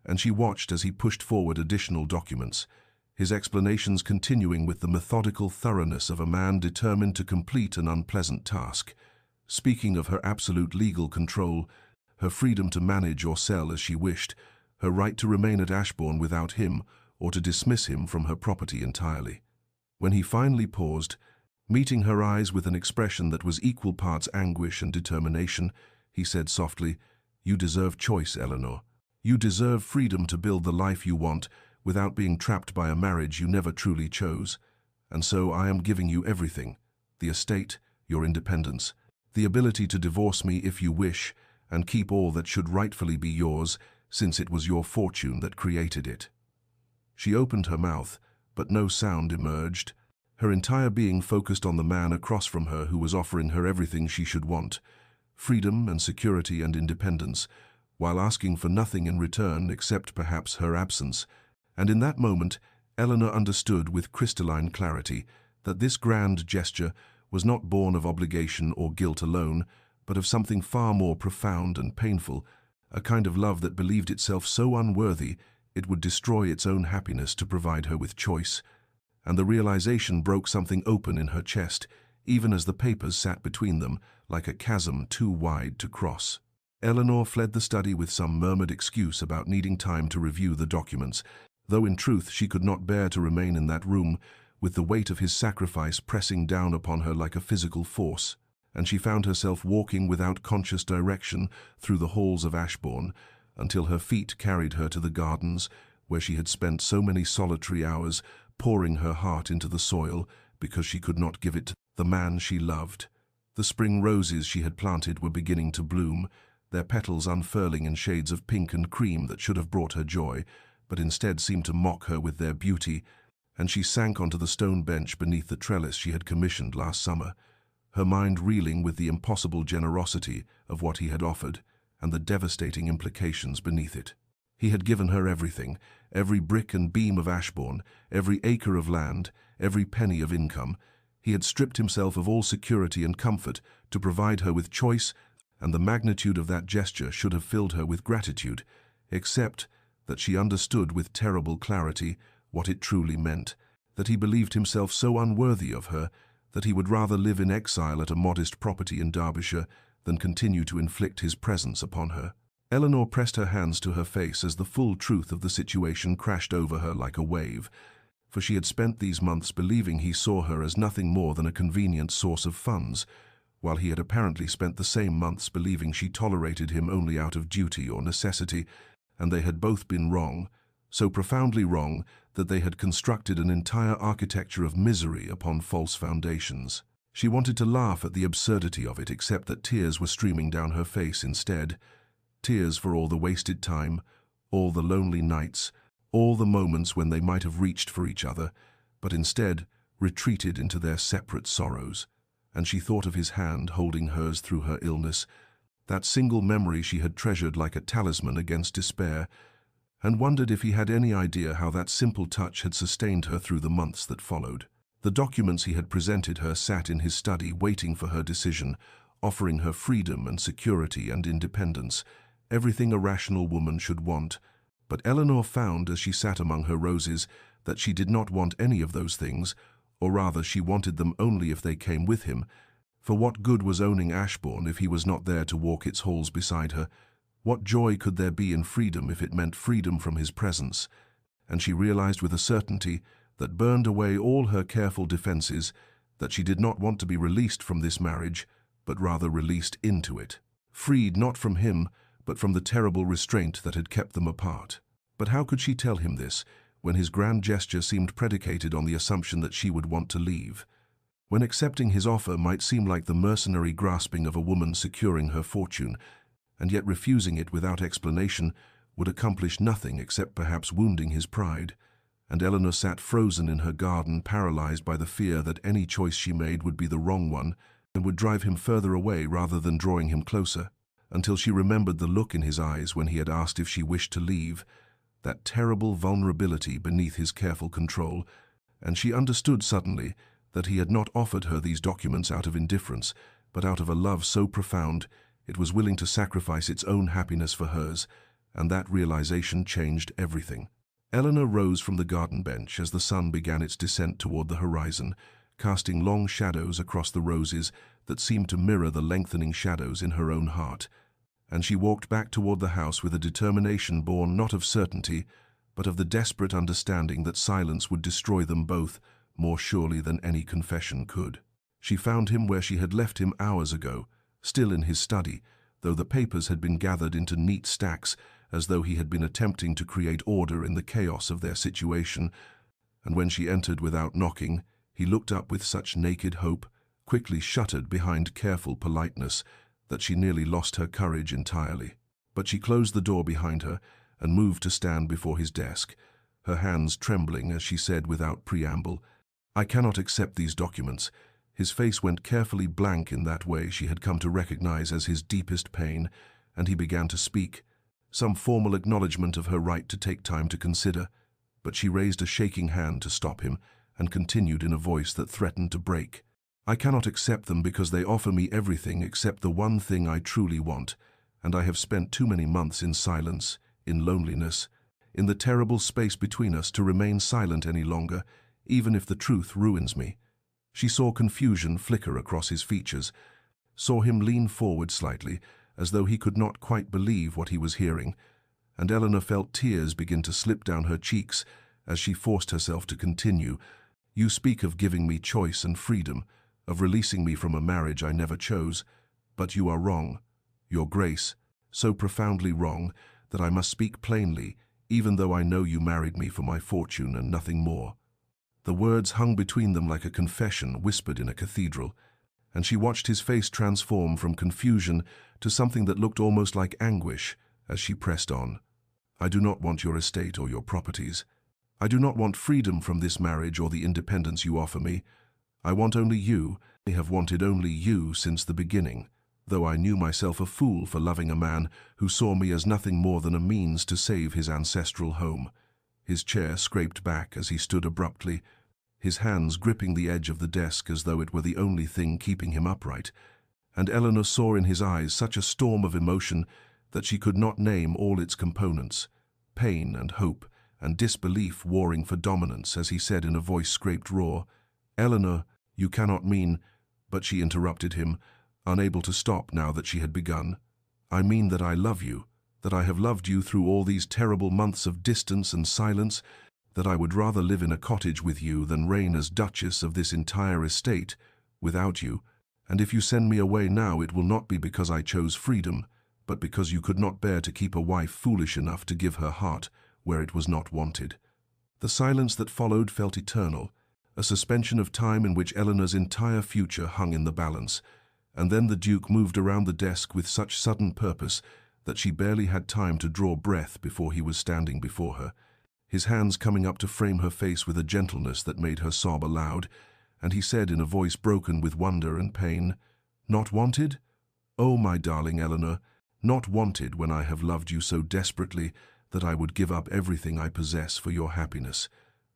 and she watched as he pushed forward additional documents, his explanations continuing with the methodical thoroughness of a man determined to complete an unpleasant task, speaking of her absolute legal control, her freedom to manage or sell as she wished, her right to remain at Ashbourne without him or to dismiss him from her property entirely. When he finally paused, meeting her eyes with an expression that was equal parts anguish and determination, he said softly, "You deserve choice, Eleanor. You deserve freedom to build the life you want without being trapped by a marriage you never truly chose. And so I am giving you everything: the estate, your independence, the ability to divorce me if you wish, and keep all that should rightfully be yours, since it was your fortune that created it." She opened her mouth, but no sound emerged. Her entire being focused on the man across from her who was offering her everything she should want: freedom and security and independence, while asking for nothing in return except perhaps her absence. And in that moment, Eleanor understood with crystalline clarity that this grand gesture was not born of obligation or guilt alone, but of something far more profound and painful, a kind of love that believed itself so unworthy it would destroy its own happiness to provide her with choice. And the realization broke something open in her chest, even as the papers sat between them, like a chasm too wide to cross. Eleanor fled the study with some murmured excuse about needing time to review the documents, though in truth she could not bear to remain in that room, with the weight of his sacrifice pressing down upon her like a physical force, and she found herself walking without conscious direction through the halls of Ashbourne, until her feet carried her to the gardens, where she had spent so many solitary hours, pouring her heart into the soil because she could not give it to the man she loved. The spring roses she had planted were beginning to bloom, their petals unfurling in shades of pink and cream that should have brought her joy, but instead seemed to mock her with their beauty, and she sank onto the stone bench beneath the trellis she had commissioned last summer, her mind reeling with the impossible generosity of what he had offered and the devastating implications beneath it. He had given her everything: every brick and beam of Ashbourne, every acre of land, every penny of income. He had stripped himself of all security and comfort to provide her with choice, and the magnitude of that gesture should have filled her with gratitude, except that she understood with terrible clarity what it truly meant, that he believed himself so unworthy of her that he would rather live in exile at a modest property in Derbyshire than continue to inflict his presence upon her. Eleanor pressed her hands to her face as the full truth of the situation crashed over her like a wave, for she had spent these months believing he saw her as nothing more than a convenient source of funds, while he had apparently spent the same months believing she tolerated him only out of duty or necessity, and they had both been wrong, so profoundly wrong that they had constructed an entire architecture of misery upon false foundations. She wanted to laugh at the absurdity of it, except that tears were streaming down her face instead. Tears for all the wasted time, all the lonely nights, all the moments when they might have reached for each other, but instead retreated into their separate sorrows. And she thought of his hand holding hers through her illness, that single memory she had treasured like a talisman against despair, and wondered if he had any idea how that simple touch had sustained her through the months that followed. The documents he had presented her sat in his study waiting for her decision, offering her freedom and security and independence, everything a rational woman should want. But Eleanor found as she sat among her roses that she did not want any of those things, or rather she wanted them only if they came with him. For what good was owning Ashbourne if he was not there to walk its halls beside her? What joy could there be in freedom if it meant freedom from his presence? And she realized with a certainty that burned away all her careful defenses that she did not want to be released from this marriage, but rather released into it. Freed not from him, but from the terrible restraint that had kept them apart. But how could she tell him this, when his grand gesture seemed predicated on the assumption that she would want to leave? When accepting his offer might seem like the mercenary grasping of a woman securing her fortune, and yet refusing it without explanation would accomplish nothing except perhaps wounding his pride. And Eleanor sat frozen in her garden, paralyzed by the fear that any choice she made would be the wrong one and would drive him further away rather than drawing him closer, until she remembered the look in his eyes when he had asked if she wished to leave, that terrible vulnerability beneath his careful control, and she understood suddenly that he had not offered her these documents out of indifference, but out of a love so profound it was willing to sacrifice its own happiness for hers, and that realization changed everything. Eleanor rose from the garden bench as the sun began its descent toward the horizon, casting long shadows across the roses that seemed to mirror the lengthening shadows in her own heart, and she walked back toward the house with a determination born not of certainty, but of the desperate understanding that silence would destroy them both more surely than any confession could. She found him where she had left him hours ago, still in his study, though the papers had been gathered into neat stacks, as though he had been attempting to create order in the chaos of their situation, and when she entered without knocking, he looked up with such naked hope, quickly shuttered behind careful politeness, that she nearly lost her courage entirely. But she closed the door behind her and moved to stand before his desk, her hands trembling as she said without preamble, "I cannot accept these documents." His face went carefully blank in that way she had come to recognize as his deepest pain, and he began to speak, some formal acknowledgement of her right to take time to consider, but she raised a shaking hand to stop him and continued in a voice that threatened to break. "I cannot accept them because they offer me everything except the one thing I truly want, and I have spent too many months in silence, in loneliness, in the terrible space between us to remain silent any longer, even if the truth ruins me." She saw confusion flicker across his features, saw him lean forward slightly, as though he could not quite believe what he was hearing, and Eleanor felt tears begin to slip down her cheeks as she forced herself to continue. "You speak of giving me choice and freedom, of releasing me from a marriage I never chose, but you are wrong, Your Grace, so profoundly wrong that I must speak plainly, even though I know you married me for my fortune and nothing more." The words hung between them like a confession whispered in a cathedral, and she watched his face transform from confusion to something that looked almost like anguish as she pressed on. "I do not want your estate or your properties. I do not want freedom from this marriage or the independence you offer me. I want only you. I have wanted only you since the beginning, though I knew myself a fool for loving a man who saw me as nothing more than a means to save his ancestral home." His chair scraped back as he stood abruptly, his hands gripping the edge of the desk as though it were the only thing keeping him upright, and Eleanor saw in his eyes such a storm of emotion that she could not name all its components, pain and hope and disbelief warring for dominance as he said in a voice scraped raw, "Eleanor, you cannot mean—" But she interrupted him, unable to stop now that she had begun. "I mean that I love you, that I have loved you through all these terrible months of distance and silence, that I would rather live in a cottage with you than reign as Duchess of this entire estate without you, and if you send me away now it will not be because I chose freedom, but because you could not bear to keep a wife foolish enough to give her heart where it was not wanted." The silence that followed felt eternal, a suspension of time in which Eleanor's entire future hung in the balance, and then the Duke moved around the desk with such sudden purpose that she barely had time to draw breath before he was standing before her, his hands coming up to frame her face with a gentleness that made her sob aloud, and he said in a voice broken with wonder and pain, "Not wanted? Oh, my darling Eleanor, not wanted when I have loved you so desperately that I would give up everything I possess for your happiness,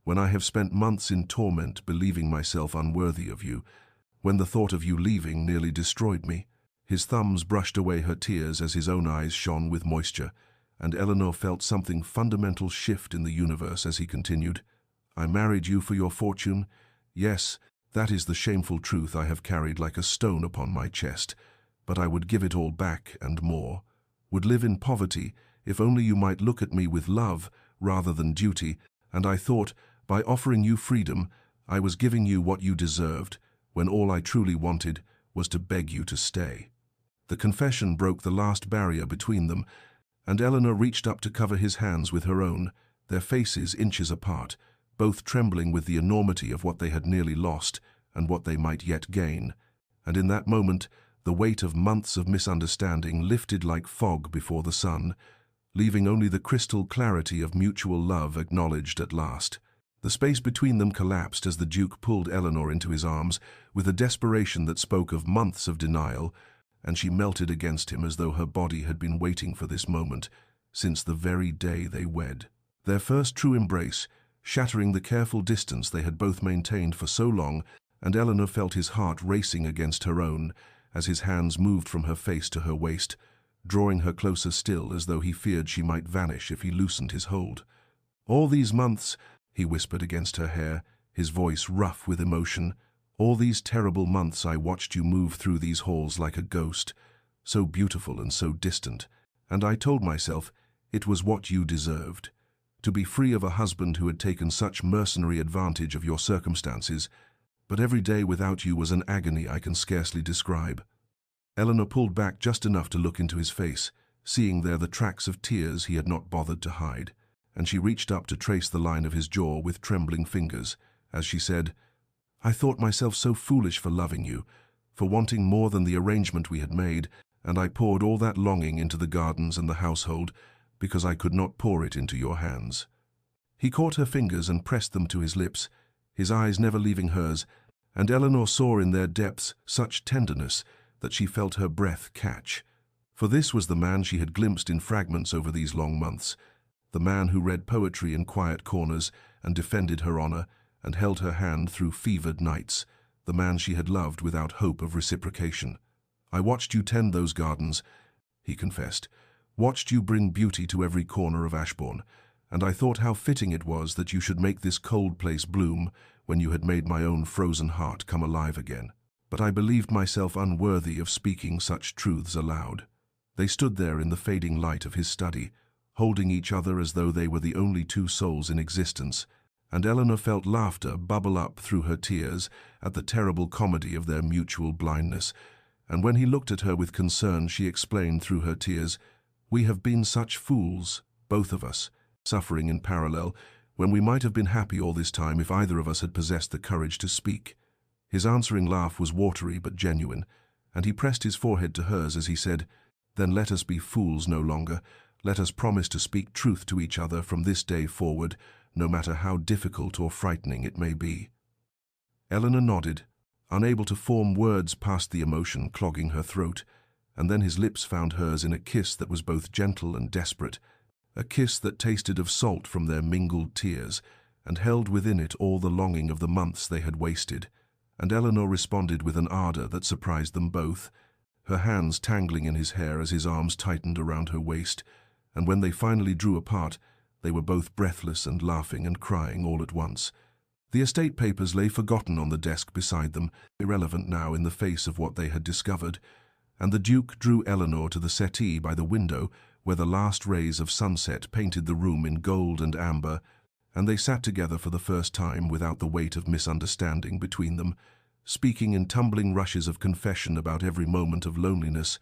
when I have spent months in torment believing myself unworthy of you, when the thought of you leaving nearly destroyed me." His thumbs brushed away her tears as his own eyes shone with moisture, and Eleanor felt something fundamental shift in the universe as he continued, "I married you for your fortune. Yes, that is the shameful truth I have carried like a stone upon my chest, but I would give it all back and more, would live in poverty if only you might look at me with love rather than duty, and I thought, by offering you freedom, I was giving you what you deserved, when all I truly wanted was to beg you to stay." The confession broke the last barrier between them, and Eleanor reached up to cover his hands with her own, their faces inches apart, both trembling with the enormity of what they had nearly lost and what they might yet gain. And in that moment, the weight of months of misunderstanding lifted like fog before the sun, leaving only the crystal clarity of mutual love acknowledged at last. The space between them collapsed as the Duke pulled Eleanor into his arms with a desperation that spoke of months of denial, and she melted against him as though her body had been waiting for this moment since the very day they wed. Their first true embrace, shattering the careful distance they had both maintained for so long, and Eleanor felt his heart racing against her own as his hands moved from her face to her waist, drawing her closer still as though he feared she might vanish if he loosened his hold. "All these months," he whispered against her hair, his voice rough with emotion, "all these terrible months I watched you move through these halls like a ghost, so beautiful and so distant, and I told myself it was what you deserved. To be free of a husband who had taken such mercenary advantage of your circumstances, but every day without you was an agony I can scarcely describe." Eleanor pulled back just enough to look into his face, seeing there the tracks of tears he had not bothered to hide, and she reached up to trace the line of his jaw with trembling fingers, as she said, "I thought myself so foolish for loving you, for wanting more than the arrangement we had made, and I poured all that longing into the gardens and the household, because I could not pour it into your hands." He caught her fingers and pressed them to his lips, his eyes never leaving hers, and Eleanor saw in their depths such tenderness that she felt her breath catch. For this was the man she had glimpsed in fragments over these long months, the man who read poetry in quiet corners and defended her honor and held her hand through fevered nights, the man she had loved without hope of reciprocation. "I watched you tend those gardens," he confessed, "watched you bring beauty to every corner of Ashbourne, and I thought how fitting it was that you should make this cold place bloom when you had made my own frozen heart come alive again. But I believed myself unworthy of speaking such truths aloud." They stood there in the fading light of his study, holding each other as though they were the only two souls in existence, and Eleanor felt laughter bubble up through her tears at the terrible comedy of their mutual blindness, and when he looked at her with concern she explained through her tears, "We have been such fools, both of us, suffering in parallel, when we might have been happy all this time if either of us had possessed the courage to speak." His answering laugh was watery but genuine, and he pressed his forehead to hers as he said, "Then let us be fools no longer. Let us promise to speak truth to each other from this day forward, no matter how difficult or frightening it may be." Eleanor nodded, unable to form words past the emotion clogging her throat, and then his lips found hers in a kiss that was both gentle and desperate, a kiss that tasted of salt from their mingled tears, and held within it all the longing of the months they had wasted, and Eleanor responded with an ardor that surprised them both, her hands tangling in his hair as his arms tightened around her waist, and when they finally drew apart, they were both breathless and laughing and crying all at once. The estate papers lay forgotten on the desk beside them, irrelevant now in the face of what they had discovered, and the Duke drew Eleanor to the settee by the window where the last rays of sunset painted the room in gold and amber, and they sat together for the first time without the weight of misunderstanding between them, speaking in tumbling rushes of confession about every moment of loneliness,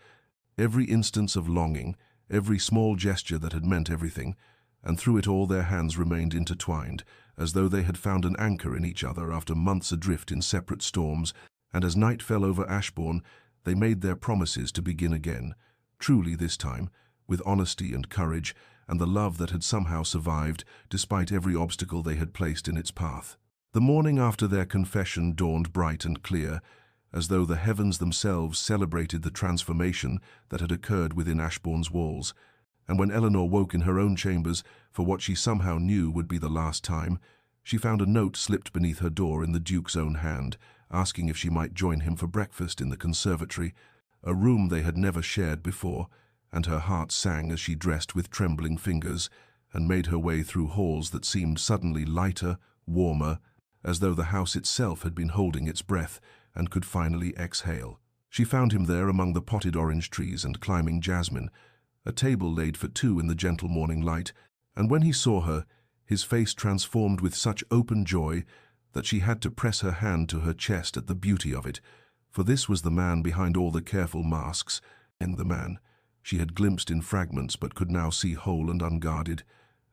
every instance of longing, every small gesture that had meant everything, and through it all their hands remained intertwined, as though they had found an anchor in each other after months adrift in separate storms, and as night fell over Ashbourne, they made their promises to begin again, truly this time, with honesty and courage, and the love that had somehow survived, despite every obstacle they had placed in its path. The morning after their confession dawned bright and clear, as though the heavens themselves celebrated the transformation that had occurred within Ashbourne's walls, and when Eleanor woke in her own chambers for what she somehow knew would be the last time, she found a note slipped beneath her door in the Duke's own hand, asking if she might join him for breakfast in the conservatory, a room they had never shared before, and her heart sang as she dressed with trembling fingers and made her way through halls that seemed suddenly lighter, warmer, as though the house itself had been holding its breath and could finally exhale. She found him there among the potted orange trees and climbing jasmine, a table laid for two in the gentle morning light, and when he saw her, his face transformed with such open joy that she had to press her hand to her chest at the beauty of it, for this was the man behind all the careful masks, and the man she had glimpsed in fragments but could now see whole and unguarded,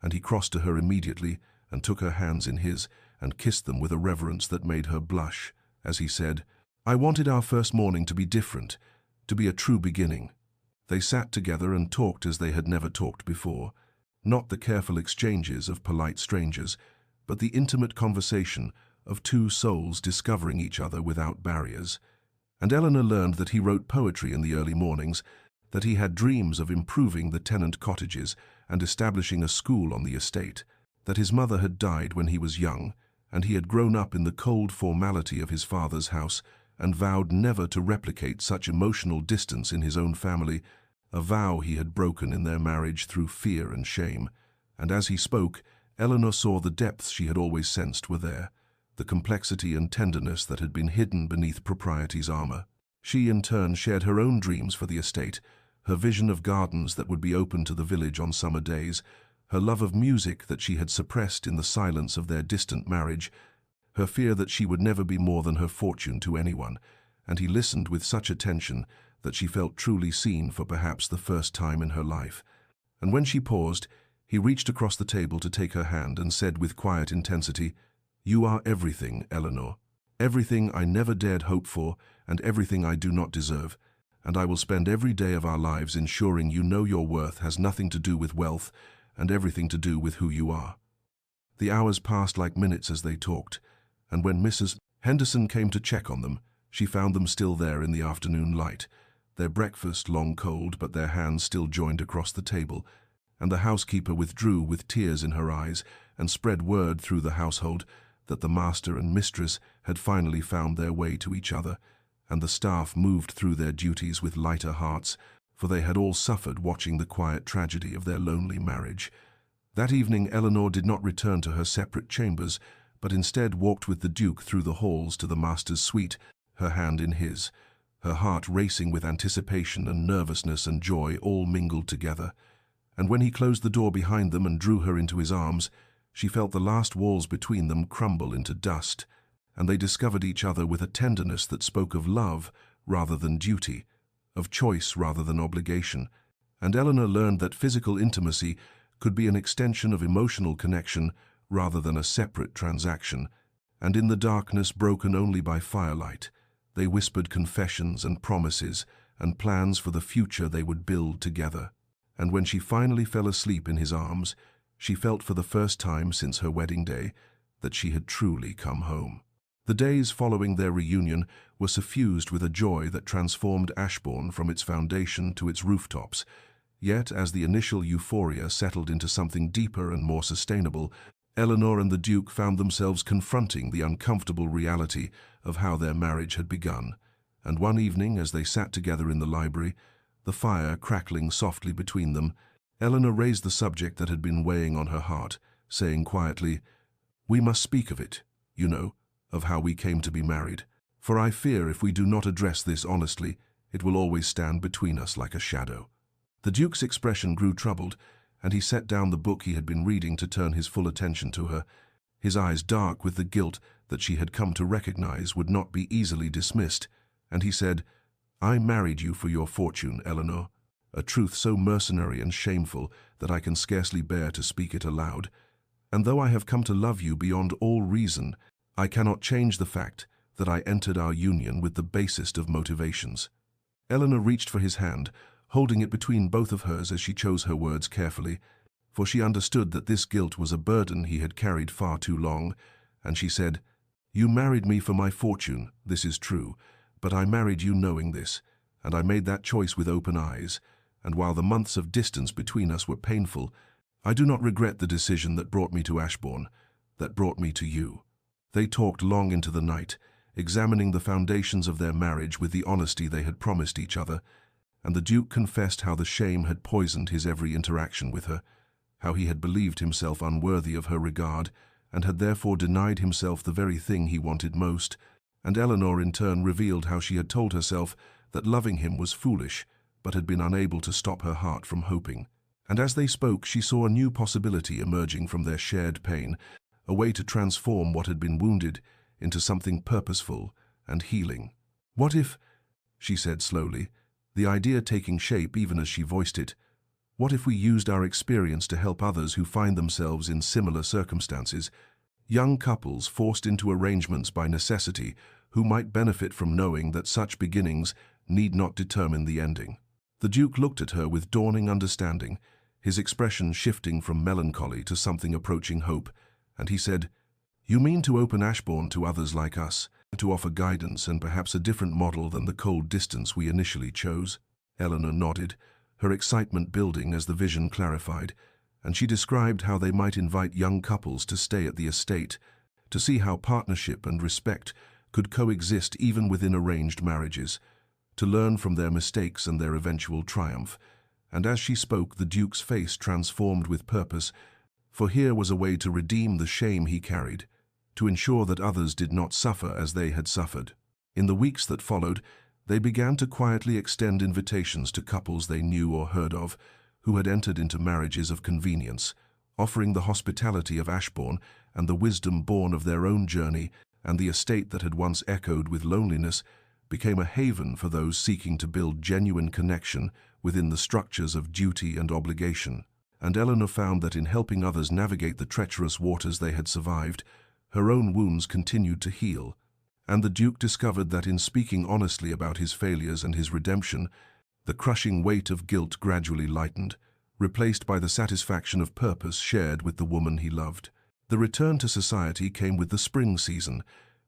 and he crossed to her immediately and took her hands in his and kissed them with a reverence that made her blush, as he said, "I wanted our first morning to be different, to be a true beginning." They sat together and talked as they had never talked before, not the careful exchanges of polite strangers, but the intimate conversation of two souls discovering each other without barriers. And Eleanor learned that he wrote poetry in the early mornings, that he had dreams of improving the tenant cottages and establishing a school on the estate, that his mother had died when he was young, and he had grown up in the cold formality of his father's house and vowed never to replicate such emotional distance in his own family, a vow he had broken in their marriage through fear and shame. And as he spoke, Eleanor saw the depths she had always sensed were there, the complexity and tenderness that had been hidden beneath propriety's armor. She, in turn, shared her own dreams for the estate, her vision of gardens that would be open to the village on summer days, her love of music that she had suppressed in the silence of their distant marriage, her fear that she would never be more than her fortune to anyone, and he listened with such attention that she felt truly seen for perhaps the first time in her life. And when she paused, he reached across the table to take her hand and said with quiet intensity, "You are everything, Eleanor. Everything I never dared hope for and everything I do not deserve, and I will spend every day of our lives ensuring you know your worth has nothing to do with wealth and everything to do with who you are." The hours passed like minutes as they talked, and when Mrs. Henderson came to check on them, she found them still there in the afternoon light, their breakfast long cold but their hands still joined across the table, and the housekeeper withdrew with tears in her eyes and spread word through the household that the master and mistress had finally found their way to each other, and the staff moved through their duties with lighter hearts, for they had all suffered watching the quiet tragedy of their lonely marriage. That evening Eleanor did not return to her separate chambers, but instead walked with the Duke through the halls to the master's suite, her hand in his, her heart racing with anticipation and nervousness and joy all mingled together. And when he closed the door behind them and drew her into his arms, she felt the last walls between them crumble into dust, and they discovered each other with a tenderness that spoke of love rather than duty, of choice rather than obligation, and Eleanor learned that physical intimacy could be an extension of emotional connection rather than a separate transaction, and in the darkness broken only by firelight, they whispered confessions and promises and plans for the future they would build together. And when she finally fell asleep in his arms, she felt for the first time since her wedding day that she had truly come home. The days following their reunion were suffused with a joy that transformed Ashbourne from its foundation to its rooftops. Yet, as the initial euphoria settled into something deeper and more sustainable, Eleanor and the Duke found themselves confronting the uncomfortable reality of how their marriage had begun. And one evening, as they sat together in the library, the fire crackling softly between them, Eleanor raised the subject that had been weighing on her heart, saying quietly, "We must speak of it, you know, of how we came to be married. For I fear if we do not address this honestly, it will always stand between us like a shadow." The Duke's expression grew troubled, and he set down the book he had been reading to turn his full attention to her, his eyes dark with the guilt that she had come to recognize would not be easily dismissed, and he said, "I married you for your fortune, Eleanor, a truth so mercenary and shameful that I can scarcely bear to speak it aloud. And though I have come to love you beyond all reason, I cannot change the fact that I entered our union with the basest of motivations." Eleanor reached for his hand, holding it between both of hers as she chose her words carefully, for she understood that this guilt was a burden he had carried far too long, and she said, "You married me for my fortune, this is true, but I married you knowing this, and I made that choice with open eyes, and while the months of distance between us were painful, I do not regret the decision that brought me to Ashbourne, that brought me to you." They talked long into the night, examining the foundations of their marriage with the honesty they had promised each other, and the Duke confessed how the shame had poisoned his every interaction with her, how he had believed himself unworthy of her regard, and had therefore denied himself the very thing he wanted most, and Eleanor in turn revealed how she had told herself that loving him was foolish, but had been unable to stop her heart from hoping. And as they spoke, she saw a new possibility emerging from their shared pain, a way to transform what had been wounded into something purposeful and healing. "What if," she said slowly, the idea taking shape even as she voiced it, "what if we used our experience to help others who find themselves in similar circumstances, young couples forced into arrangements by necessity who might benefit from knowing that such beginnings need not determine the ending?" The Duke looked at her with dawning understanding, his expression shifting from melancholy to something approaching hope, and he said, "You mean to open Ashbourne to others like us, to offer guidance and perhaps a different model than the cold distance we initially chose?" Eleanor nodded, her excitement building as the vision clarified, and she described how they might invite young couples to stay at the estate, to see how partnership and respect could coexist even within arranged marriages, to learn from their mistakes and their eventual triumph. And as she spoke, the Duke's face transformed with purpose, for here was a way to redeem the shame he carried, to ensure that others did not suffer as they had suffered. In the weeks that followed, they began to quietly extend invitations to couples they knew or heard of, who had entered into marriages of convenience, offering the hospitality of Ashbourne and the wisdom born of their own journey, and the estate that had once echoed with loneliness became a haven for those seeking to build genuine connection within the structures of duty and obligation. And Eleanor found that in helping others navigate the treacherous waters they had survived, her own wounds continued to heal. And the Duke discovered that in speaking honestly about his failures and his redemption, the crushing weight of guilt gradually lightened, replaced by the satisfaction of purpose shared with the woman he loved. The return to society came with the spring season,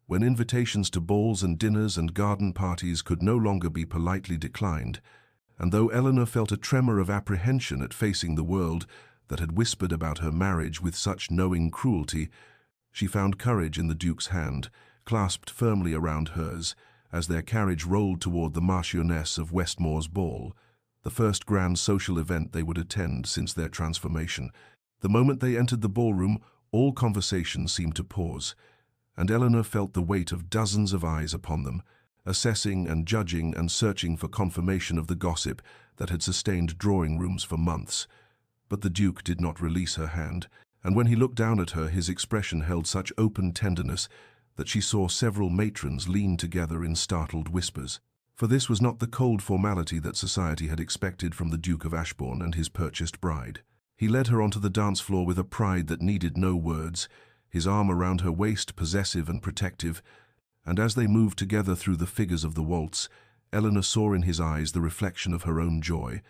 when invitations to balls and dinners and garden parties could no longer be politely declined, and though Eleanor felt a tremor of apprehension at facing the world that had whispered about her marriage with such knowing cruelty, she found courage in the Duke's hand, clasped firmly around hers, as their carriage rolled toward the Marchioness of Westmore's ball, the first grand social event they would attend since their transformation. The moment they entered the ballroom, all conversation seemed to pause, and Eleanor felt the weight of dozens of eyes upon them, assessing and judging and searching for confirmation of the gossip that had sustained drawing rooms for months. But the Duke did not release her hand, and when he looked down at her, his expression held such open tenderness that she saw several matrons lean together in startled whispers. For this was not the cold formality that society had expected from the Duke of Ashbourne and his purchased bride. He led her onto the dance floor with a pride that needed no words, his arm around her waist possessive and protective, and as they moved together through the figures of the waltz, Eleanor saw in his eyes the reflection of her own joy,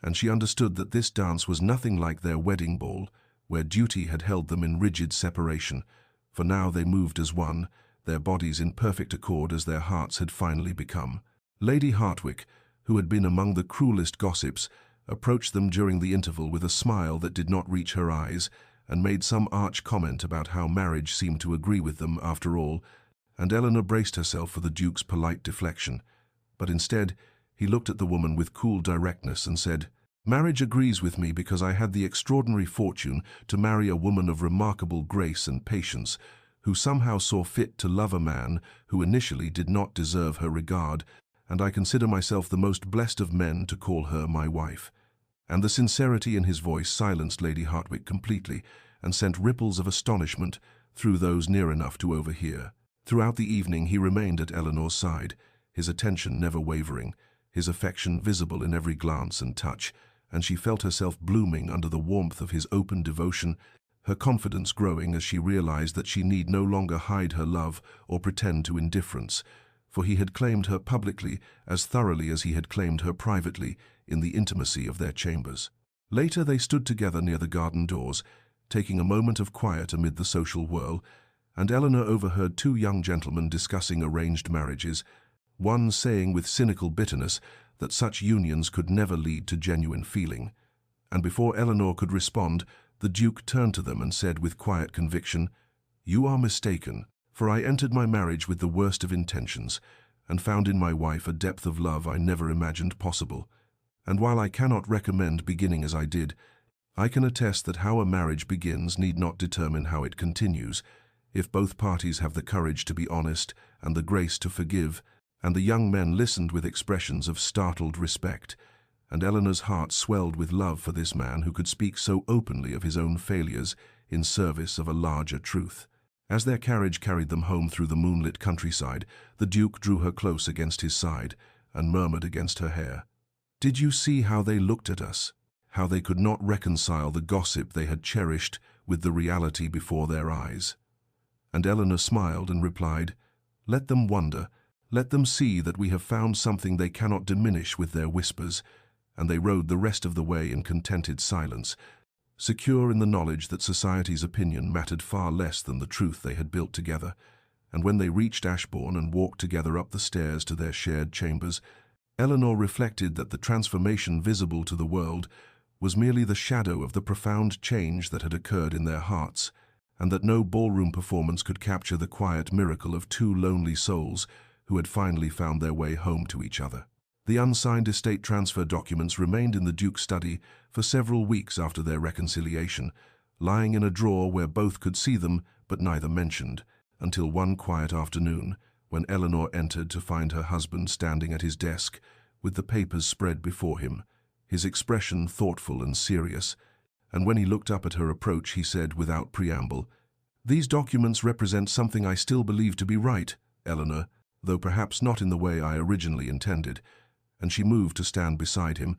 and she understood that this dance was nothing like their wedding ball, where duty had held them in rigid separation, for now they moved as one, their bodies in perfect accord as their hearts had finally become. Lady Hartwick, who had been among the cruelest gossips, approached them during the interval with a smile that did not reach her eyes, and made some arch comment about how marriage seemed to agree with them after all, and Eleanor braced herself for the Duke's polite deflection. But instead, he looked at the woman with cool directness and said, "Marriage agrees with me because I had the extraordinary fortune to marry a woman of remarkable grace and patience, who somehow saw fit to love a man who initially did not deserve her regard, and I consider myself the most blessed of men to call her my wife." And the sincerity in his voice silenced Lady Hartwick completely and sent ripples of astonishment through those near enough to overhear. Throughout the evening he remained at Eleanor's side, his attention never wavering, his affection visible in every glance and touch, and she felt herself blooming under the warmth of his open devotion, her confidence growing as she realized that she need no longer hide her love or pretend to indifference, for he had claimed her publicly as thoroughly as he had claimed her privately in the intimacy of their chambers. Later they stood together near the garden doors, taking a moment of quiet amid the social whirl, and Eleanor overheard two young gentlemen discussing arranged marriages, one saying with cynical bitterness that such unions could never lead to genuine feeling. And before Eleanor could respond, the Duke turned to them and said with quiet conviction, "You are mistaken, for I entered my marriage with the worst of intentions, and found in my wife a depth of love I never imagined possible. And while I cannot recommend beginning as I did, I can attest that how a marriage begins need not determine how it continues, if both parties have the courage to be honest and the grace to forgive." And the young men listened with expressions of startled respect, and Eleanor's heart swelled with love for this man who could speak so openly of his own failures in service of a larger truth. As their carriage carried them home through the moonlit countryside, the Duke drew her close against his side and murmured against her hair, "Did you see how they looked at us? How they could not reconcile the gossip they had cherished with the reality before their eyes?" And Eleanor smiled and replied, "Let them wonder. Let them see that we have found something they cannot diminish with their whispers." And they rode the rest of the way in contented silence, secure in the knowledge that society's opinion mattered far less than the truth they had built together. And when they reached Ashbourne and walked together up the stairs to their shared chambers, Eleanor reflected that the transformation visible to the world was merely the shadow of the profound change that had occurred in their hearts, and that no ballroom performance could capture the quiet miracle of two lonely souls who had finally found their way home to each other. The unsigned estate transfer documents remained in the Duke's study for several weeks after their reconciliation, lying in a drawer where both could see them but neither mentioned, until one quiet afternoon, when Eleanor entered to find her husband standing at his desk with the papers spread before him, his expression thoughtful and serious, and when he looked up at her approach he said without preamble, "These documents represent something I still believe to be right, Eleanor, though perhaps not in the way I originally intended." And she moved to stand beside him,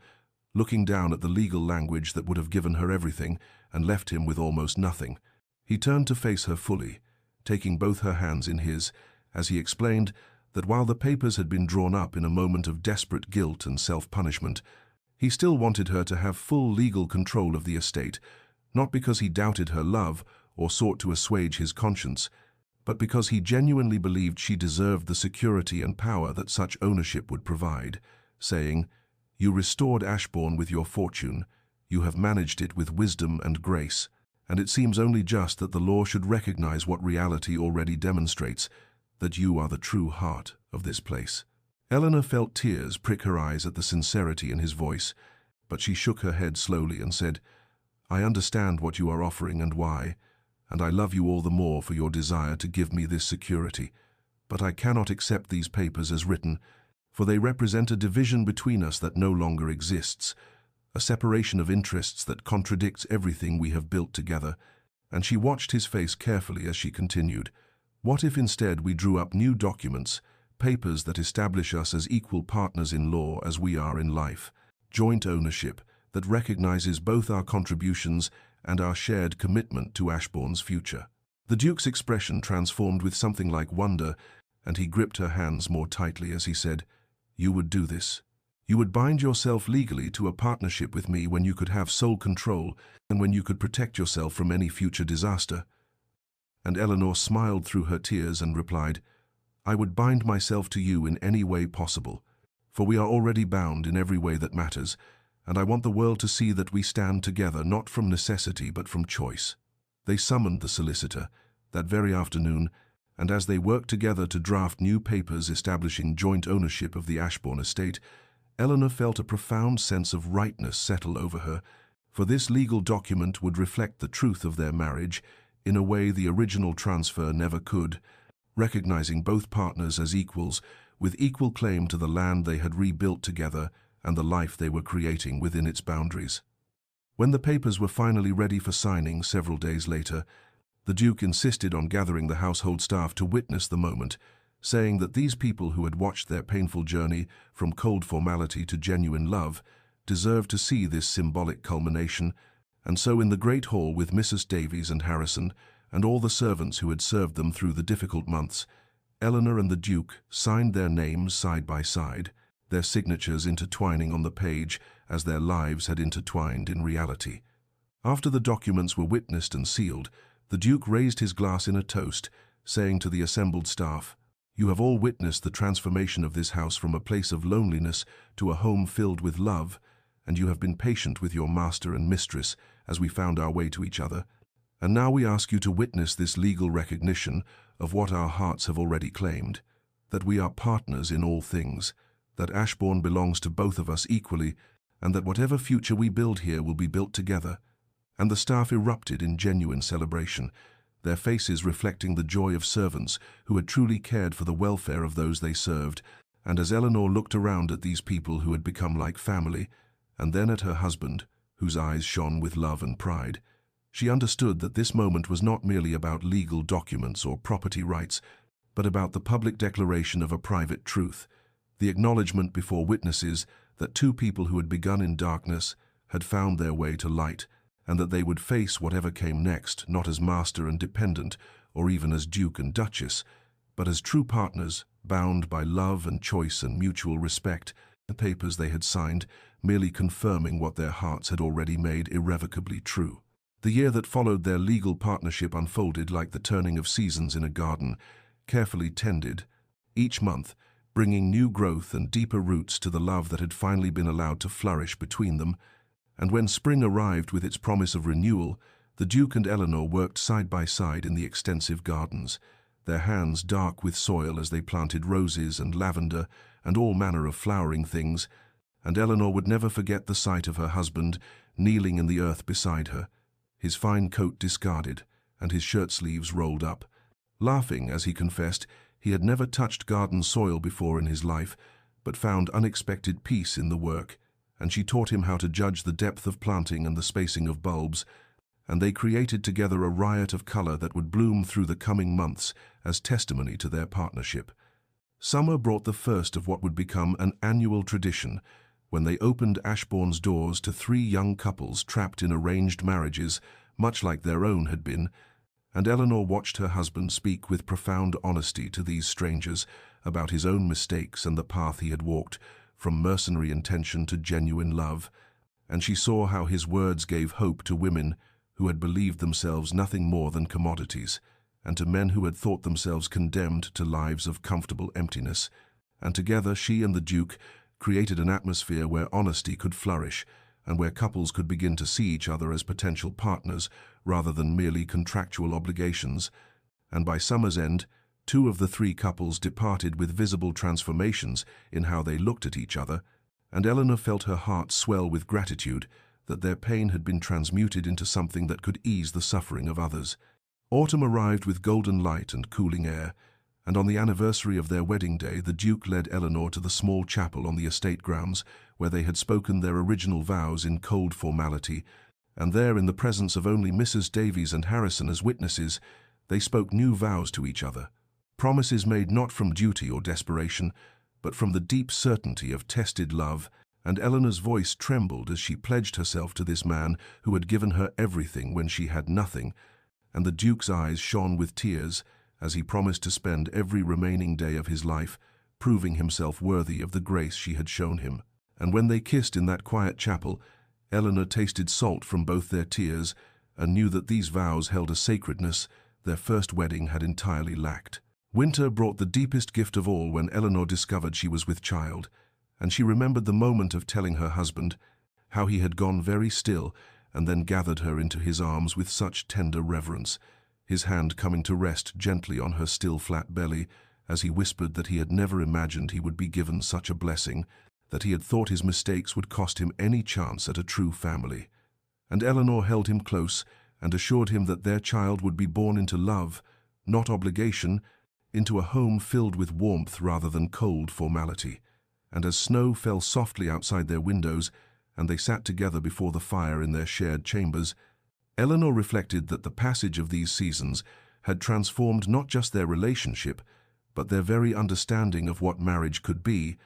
looking down at the legal language that would have given her everything and left him with almost nothing. He turned to face her fully, taking both her hands in his, as he explained that while the papers had been drawn up in a moment of desperate guilt and self-punishment, he still wanted her to have full legal control of the estate, not because he doubted her love or sought to assuage his conscience, but because he genuinely believed she deserved the security and power that such ownership would provide, saying, "You restored Ashbourne with your fortune, you have managed it with wisdom and grace, and it seems only just that the law should recognize what reality already demonstrates, that you are the true heart of this place." Eleanor felt tears prick her eyes at the sincerity in his voice, but she shook her head slowly and said, "I understand what you are offering and why, and I love you all the more for your desire to give me this security, but I cannot accept these papers as written, for they represent a division between us that no longer exists, a separation of interests that contradicts everything we have built together." And she watched his face carefully as she continued, "What if instead we drew up new documents, papers that establish us as equal partners in law as we are in life, joint ownership that recognizes both our contributions and our shared commitment to Ashbourne's future?" The Duke's expression transformed with something like wonder, and he gripped her hands more tightly as he said, "You would do this? You would bind yourself legally to a partnership with me when you could have sole control and when you could protect yourself from any future disaster?" And Eleanor smiled through her tears and replied, "I would bind myself to you in any way possible, for we are already bound in every way that matters, and I want the world to see that we stand together not from necessity but from choice." They summoned the solicitor that very afternoon, and as they worked together to draft new papers establishing joint ownership of the Ashbourne estate, Eleanor felt a profound sense of rightness settle over her, for this legal document would reflect the truth of their marriage in a way the original transfer never could, recognizing both partners as equals, with equal claim to the land they had rebuilt together and the life they were creating within its boundaries. When the papers were finally ready for signing several days later, the Duke insisted on gathering the household staff to witness the moment, saying that these people who had watched their painful journey from cold formality to genuine love deserved to see this symbolic culmination, and so in the great hall with Mrs. Davies and Harrison, and all the servants who had served them through the difficult months, Eleanor and the Duke signed their names side by side, their signatures intertwining on the page as their lives had intertwined in reality. After the documents were witnessed and sealed, the Duke raised his glass in a toast, saying to the assembled staff, "You have all witnessed the transformation of this house from a place of loneliness to a home filled with love, and you have been patient with your master and mistress as we found our way to each other. And now we ask you to witness this legal recognition of what our hearts have already claimed, that we are partners in all things, that Ashbourne belongs to both of us equally, and that whatever future we build here will be built together." And the staff erupted in genuine celebration, their faces reflecting the joy of servants who had truly cared for the welfare of those they served. And as Eleanor looked around at these people who had become like family, and then at her husband, whose eyes shone with love and pride, She understood that this moment was not merely about legal documents or property rights, but about the public declaration of a private truth, the acknowledgement before witnesses that two people who had begun in darkness had found their way to light, and that they would face whatever came next, not as master and dependent, or even as duke and duchess, but as true partners, bound by love and choice and mutual respect. The papers they had signed merely confirming what their hearts had already made irrevocably true. The year that followed their legal partnership unfolded like the turning of seasons in a garden, carefully tended, each month bringing new growth and deeper roots to the love that had finally been allowed to flourish between them. And when spring arrived with its promise of renewal, the Duke and Eleanor worked side by side in the extensive gardens, their hands dark with soil as they planted roses and lavender and all manner of flowering things, and Eleanor would never forget the sight of her husband kneeling in the earth beside her, his fine coat discarded and his shirt sleeves rolled up. Laughing as he confessed he had never touched garden soil before in his life, but found unexpected peace in the work, and she taught him how to judge the depth of planting and the spacing of bulbs, and they created together a riot of color that would bloom through the coming months as testimony to their partnership. Summer brought the first of what would become an annual tradition, when they opened Ashbourne's doors to three young couples trapped in arranged marriages, much like their own had been, and Eleanor watched her husband speak with profound honesty to these strangers about his own mistakes and the path he had walked, from mercenary intention to genuine love, and she saw how his words gave hope to women who had believed themselves nothing more than commodities, and to men who had thought themselves condemned to lives of comfortable emptiness. And together she and the Duke created an atmosphere where honesty could flourish, and where couples could begin to see each other as potential partners rather than merely contractual obligations. And by summer's end, two of the three couples departed with visible transformations in how they looked at each other, and Eleanor felt her heart swell with gratitude that their pain had been transmuted into something that could ease the suffering of others. Autumn arrived with golden light and cooling air, and on the anniversary of their wedding day the Duke led Eleanor to the small chapel on the estate grounds where they had spoken their original vows in cold formality, and there, in the presence of only Mrs. Davies and Harrison as witnesses, they spoke new vows to each other, promises made not from duty or desperation, but from the deep certainty of tested love, and Eleanor's voice trembled as she pledged herself to this man who had given her everything when she had nothing, and the Duke's eyes shone with tears as he promised to spend every remaining day of his life proving himself worthy of the grace she had shown him. And when they kissed in that quiet chapel, Eleanor tasted salt from both their tears and knew that these vows held a sacredness their first wedding had entirely lacked. Winter brought the deepest gift of all when Eleanor discovered she was with child, and she remembered the moment of telling her husband how he had gone very still and then gathered her into his arms with such tender reverence, his hand coming to rest gently on her still flat belly as he whispered that he had never imagined he would be given such a blessing, that he had thought his mistakes would cost him any chance at a true family. And Eleanor held him close and assured him that their child would be born into love, not obligation, into a home filled with warmth rather than cold formality. And as snow fell softly outside their windows, and they sat together before the fire in their shared chambers, Eleanor reflected that the passage of these seasons had transformed not just their relationship, but their very understanding of what marriage could be,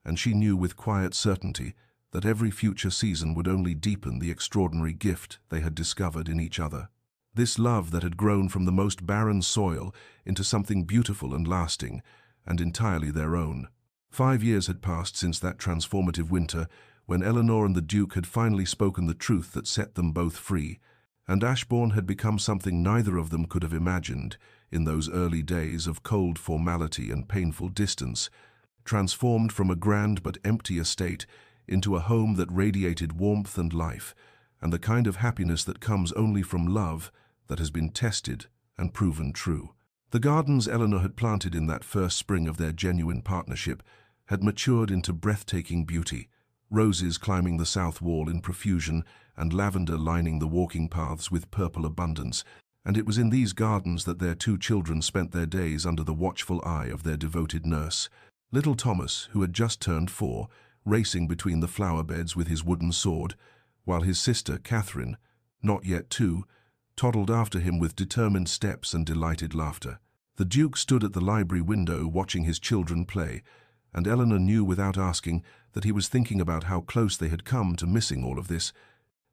and she knew with quiet certainty that every future season would only deepen the extraordinary gift they had discovered in each other. This love that had grown from the most barren soil into something beautiful and lasting, and entirely their own. 5 years had passed since that transformative winter, when Eleanor and the Duke had finally spoken the truth that set them both free, and Ashbourne had become something neither of them could have imagined in those early days of cold formality and painful distance, transformed from a grand but empty estate into a home that radiated warmth and life, and the kind of happiness that comes only from love that has been tested and proven true. The gardens Eleanor had planted in that first spring of their genuine partnership had matured into breathtaking beauty, roses climbing the south wall in profusion and lavender lining the walking paths with purple abundance, and it was in these gardens that their 2 children spent their days under the watchful eye of their devoted nurse. Little Thomas, who had just turned 4, racing between the flower beds with his wooden sword, while his sister, Catherine, not yet 2, toddled after him with determined steps and delighted laughter. The Duke stood at the library window watching his children play, and Eleanor knew without asking that he was thinking about how close they had come to missing all of this,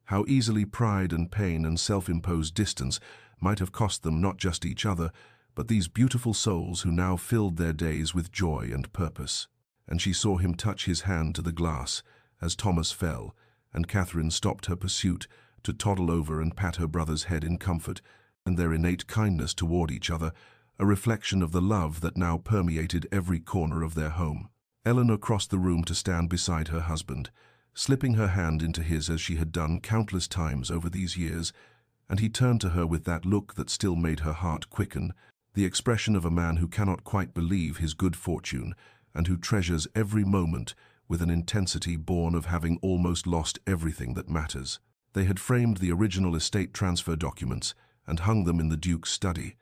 how easily pride and pain and self-imposed distance might have cost them not just each other, but these beautiful souls who now filled their days with joy and purpose. And she saw him touch his hand to the glass as Thomas fell, and Catherine stopped her pursuit to toddle over and pat her brother's head in comfort, and their innate kindness toward each other, a reflection of the love that now permeated every corner of their home. Eleanor crossed the room to stand beside her husband, slipping her hand into his as she had done countless times over these years, and he turned to her with that look that still made her heart quicken, the expression of a man who cannot quite believe his good fortune and who treasures every moment with an intensity born of having almost lost everything that matters. They had framed the original estate transfer documents and hung them in the Duke's study,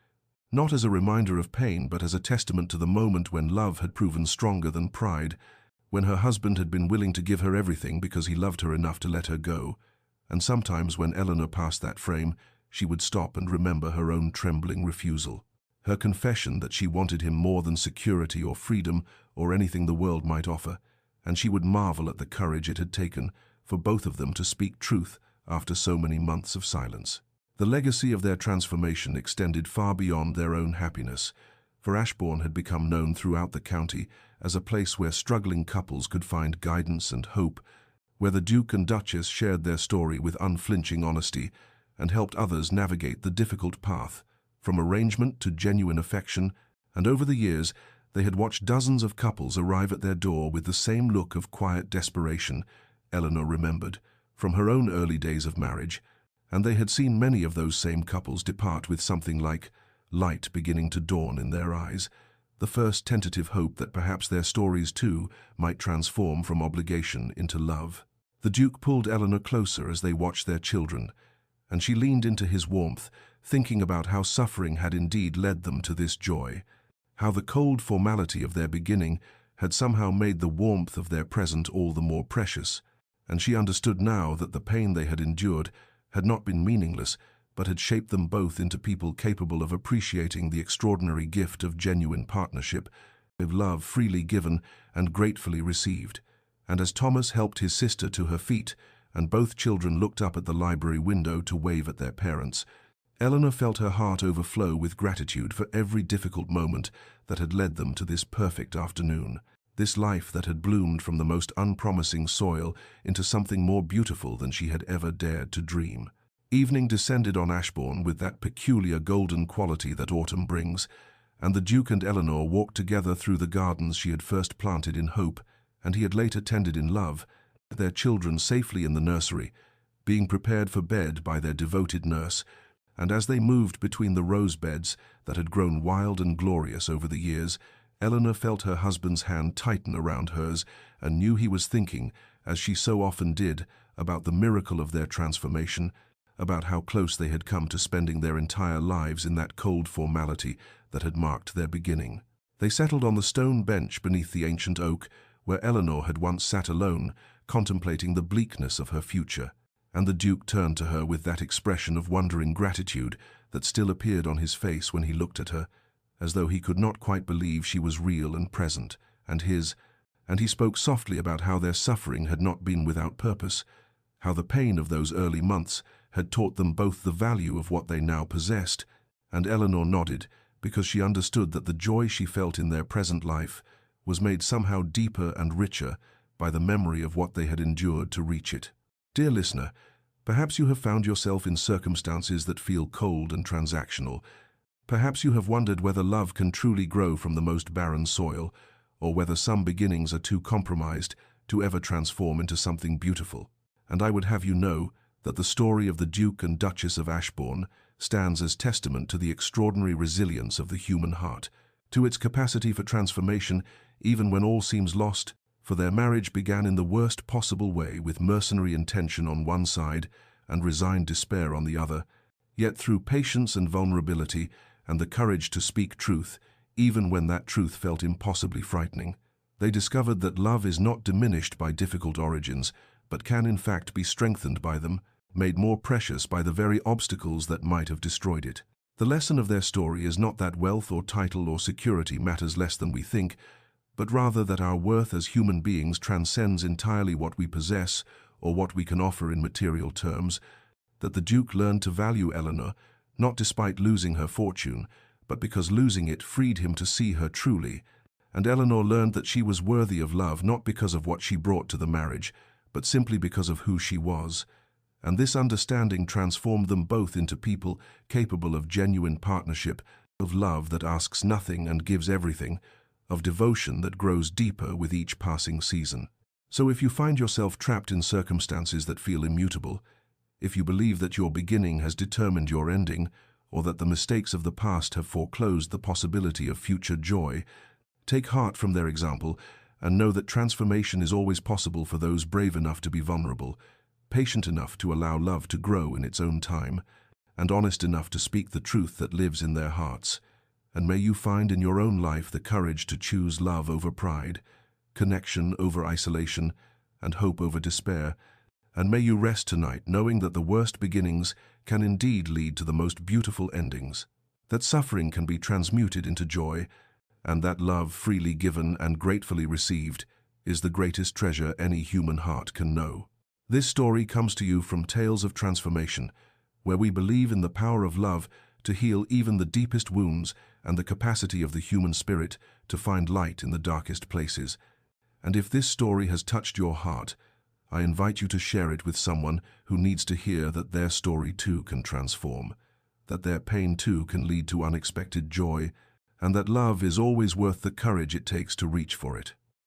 not as a reminder of pain, but as a testament to the moment when love had proven stronger than pride, when her husband had been willing to give her everything because he loved her enough to let her go. And sometimes when Eleanor passed that frame, she would stop and remember her own trembling refusal, her confession that she wanted him more than security or freedom or anything the world might offer, and she would marvel at the courage it had taken for both of them to speak truth after so many months of silence. The legacy of their transformation extended far beyond their own happiness, for Ashbourne had become known throughout the county as a place where struggling couples could find guidance and hope, where the Duke and Duchess shared their story with unflinching honesty and helped others navigate the difficult path, from arrangement to genuine affection, and over the years they had watched dozens of couples arrive at their door with the same look of quiet desperation Eleanor remembered from her own early days of marriage, and they had seen many of those same couples depart with something like light beginning to dawn in their eyes, the first tentative hope that perhaps their stories too might transform from obligation into love. The Duke pulled Eleanor closer as they watched their children, and she leaned into his warmth, thinking about how suffering had indeed led them to this joy, how the cold formality of their beginning had somehow made the warmth of their present all the more precious, and she understood now that the pain they had endured had not been meaningless, but had shaped them both into people capable of appreciating the extraordinary gift of genuine partnership, of love freely given and gratefully received. And as Thomas helped his sister to her feet, and both children looked up at the library window to wave at their parents, Eleanor felt her heart overflow with gratitude for every difficult moment that had led them to this perfect afternoon, this life that had bloomed from the most unpromising soil into something more beautiful than she had ever dared to dream. Evening descended on Ashbourne with that peculiar golden quality that autumn brings, and the Duke and Eleanor walked together through the gardens she had first planted in hope, and he had later tended in love, their children safely in the nursery, being prepared for bed by their devoted nurse, and as they moved between the rose beds that had grown wild and glorious over the years, Eleanor felt her husband's hand tighten around hers and knew he was thinking, as she so often did, about the miracle of their transformation, about how close they had come to spending their entire lives in that cold formality that had marked their beginning. They settled on the stone bench beneath the ancient oak, where Eleanor had once sat alone, contemplating the bleakness of her future, and the Duke turned to her with that expression of wondering gratitude that still appeared on his face when he looked at her, as though he could not quite believe she was real and present, and he spoke softly about how their suffering had not been without purpose, how the pain of those early months had taught them both the value of what they now possessed, and Eleanor nodded because she understood that the joy she felt in their present life was made somehow deeper and richer by the memory of what they had endured to reach it. Dear listener, perhaps you have found yourself in circumstances that feel cold and transactional. Perhaps you have wondered whether love can truly grow from the most barren soil, or whether some beginnings are too compromised to ever transform into something beautiful. And I would have you know that the story of the Duke and Duchess of Ashbourne stands as testament to the extraordinary resilience of the human heart, to its capacity for transformation even when all seems lost, for their marriage began in the worst possible way with mercenary intention on one side and resigned despair on the other, yet through patience and vulnerability and the courage to speak truth, even when that truth felt impossibly frightening, they discovered that love is not diminished by difficult origins, but can in fact be strengthened by them, made more precious by the very obstacles that might have destroyed it. The lesson of their story is not that wealth or title or security matters less than we think, but rather that our worth as human beings transcends entirely what we possess or what we can offer in material terms, that the Duke learned to value Eleanor, not despite losing her fortune, but because losing it freed him to see her truly, and Eleanor learned that she was worthy of love not because of what she brought to the marriage, but simply because of who she was. And this understanding transformed them both into people capable of genuine partnership, of love that asks nothing and gives everything, of devotion that grows deeper with each passing season. So if you find yourself trapped in circumstances that feel immutable, if you believe that your beginning has determined your ending, or that the mistakes of the past have foreclosed the possibility of future joy, take heart from their example and know that transformation is always possible for those brave enough to be vulnerable, patient enough to allow love to grow in its own time, and honest enough to speak the truth that lives in their hearts. And may you find in your own life the courage to choose love over pride, connection over isolation, and hope over despair. And may you rest tonight knowing that the worst beginnings can indeed lead to the most beautiful endings, that suffering can be transmuted into joy, and that love freely given and gratefully received is the greatest treasure any human heart can know. This story comes to you from Tales of Transformation, where we believe in the power of love to heal even the deepest wounds and the capacity of the human spirit to find light in the darkest places. And if this story has touched your heart, I invite you to share it with someone who needs to hear that their story too can transform, that their pain too can lead to unexpected joy, and that love is always worth the courage it takes to reach for it.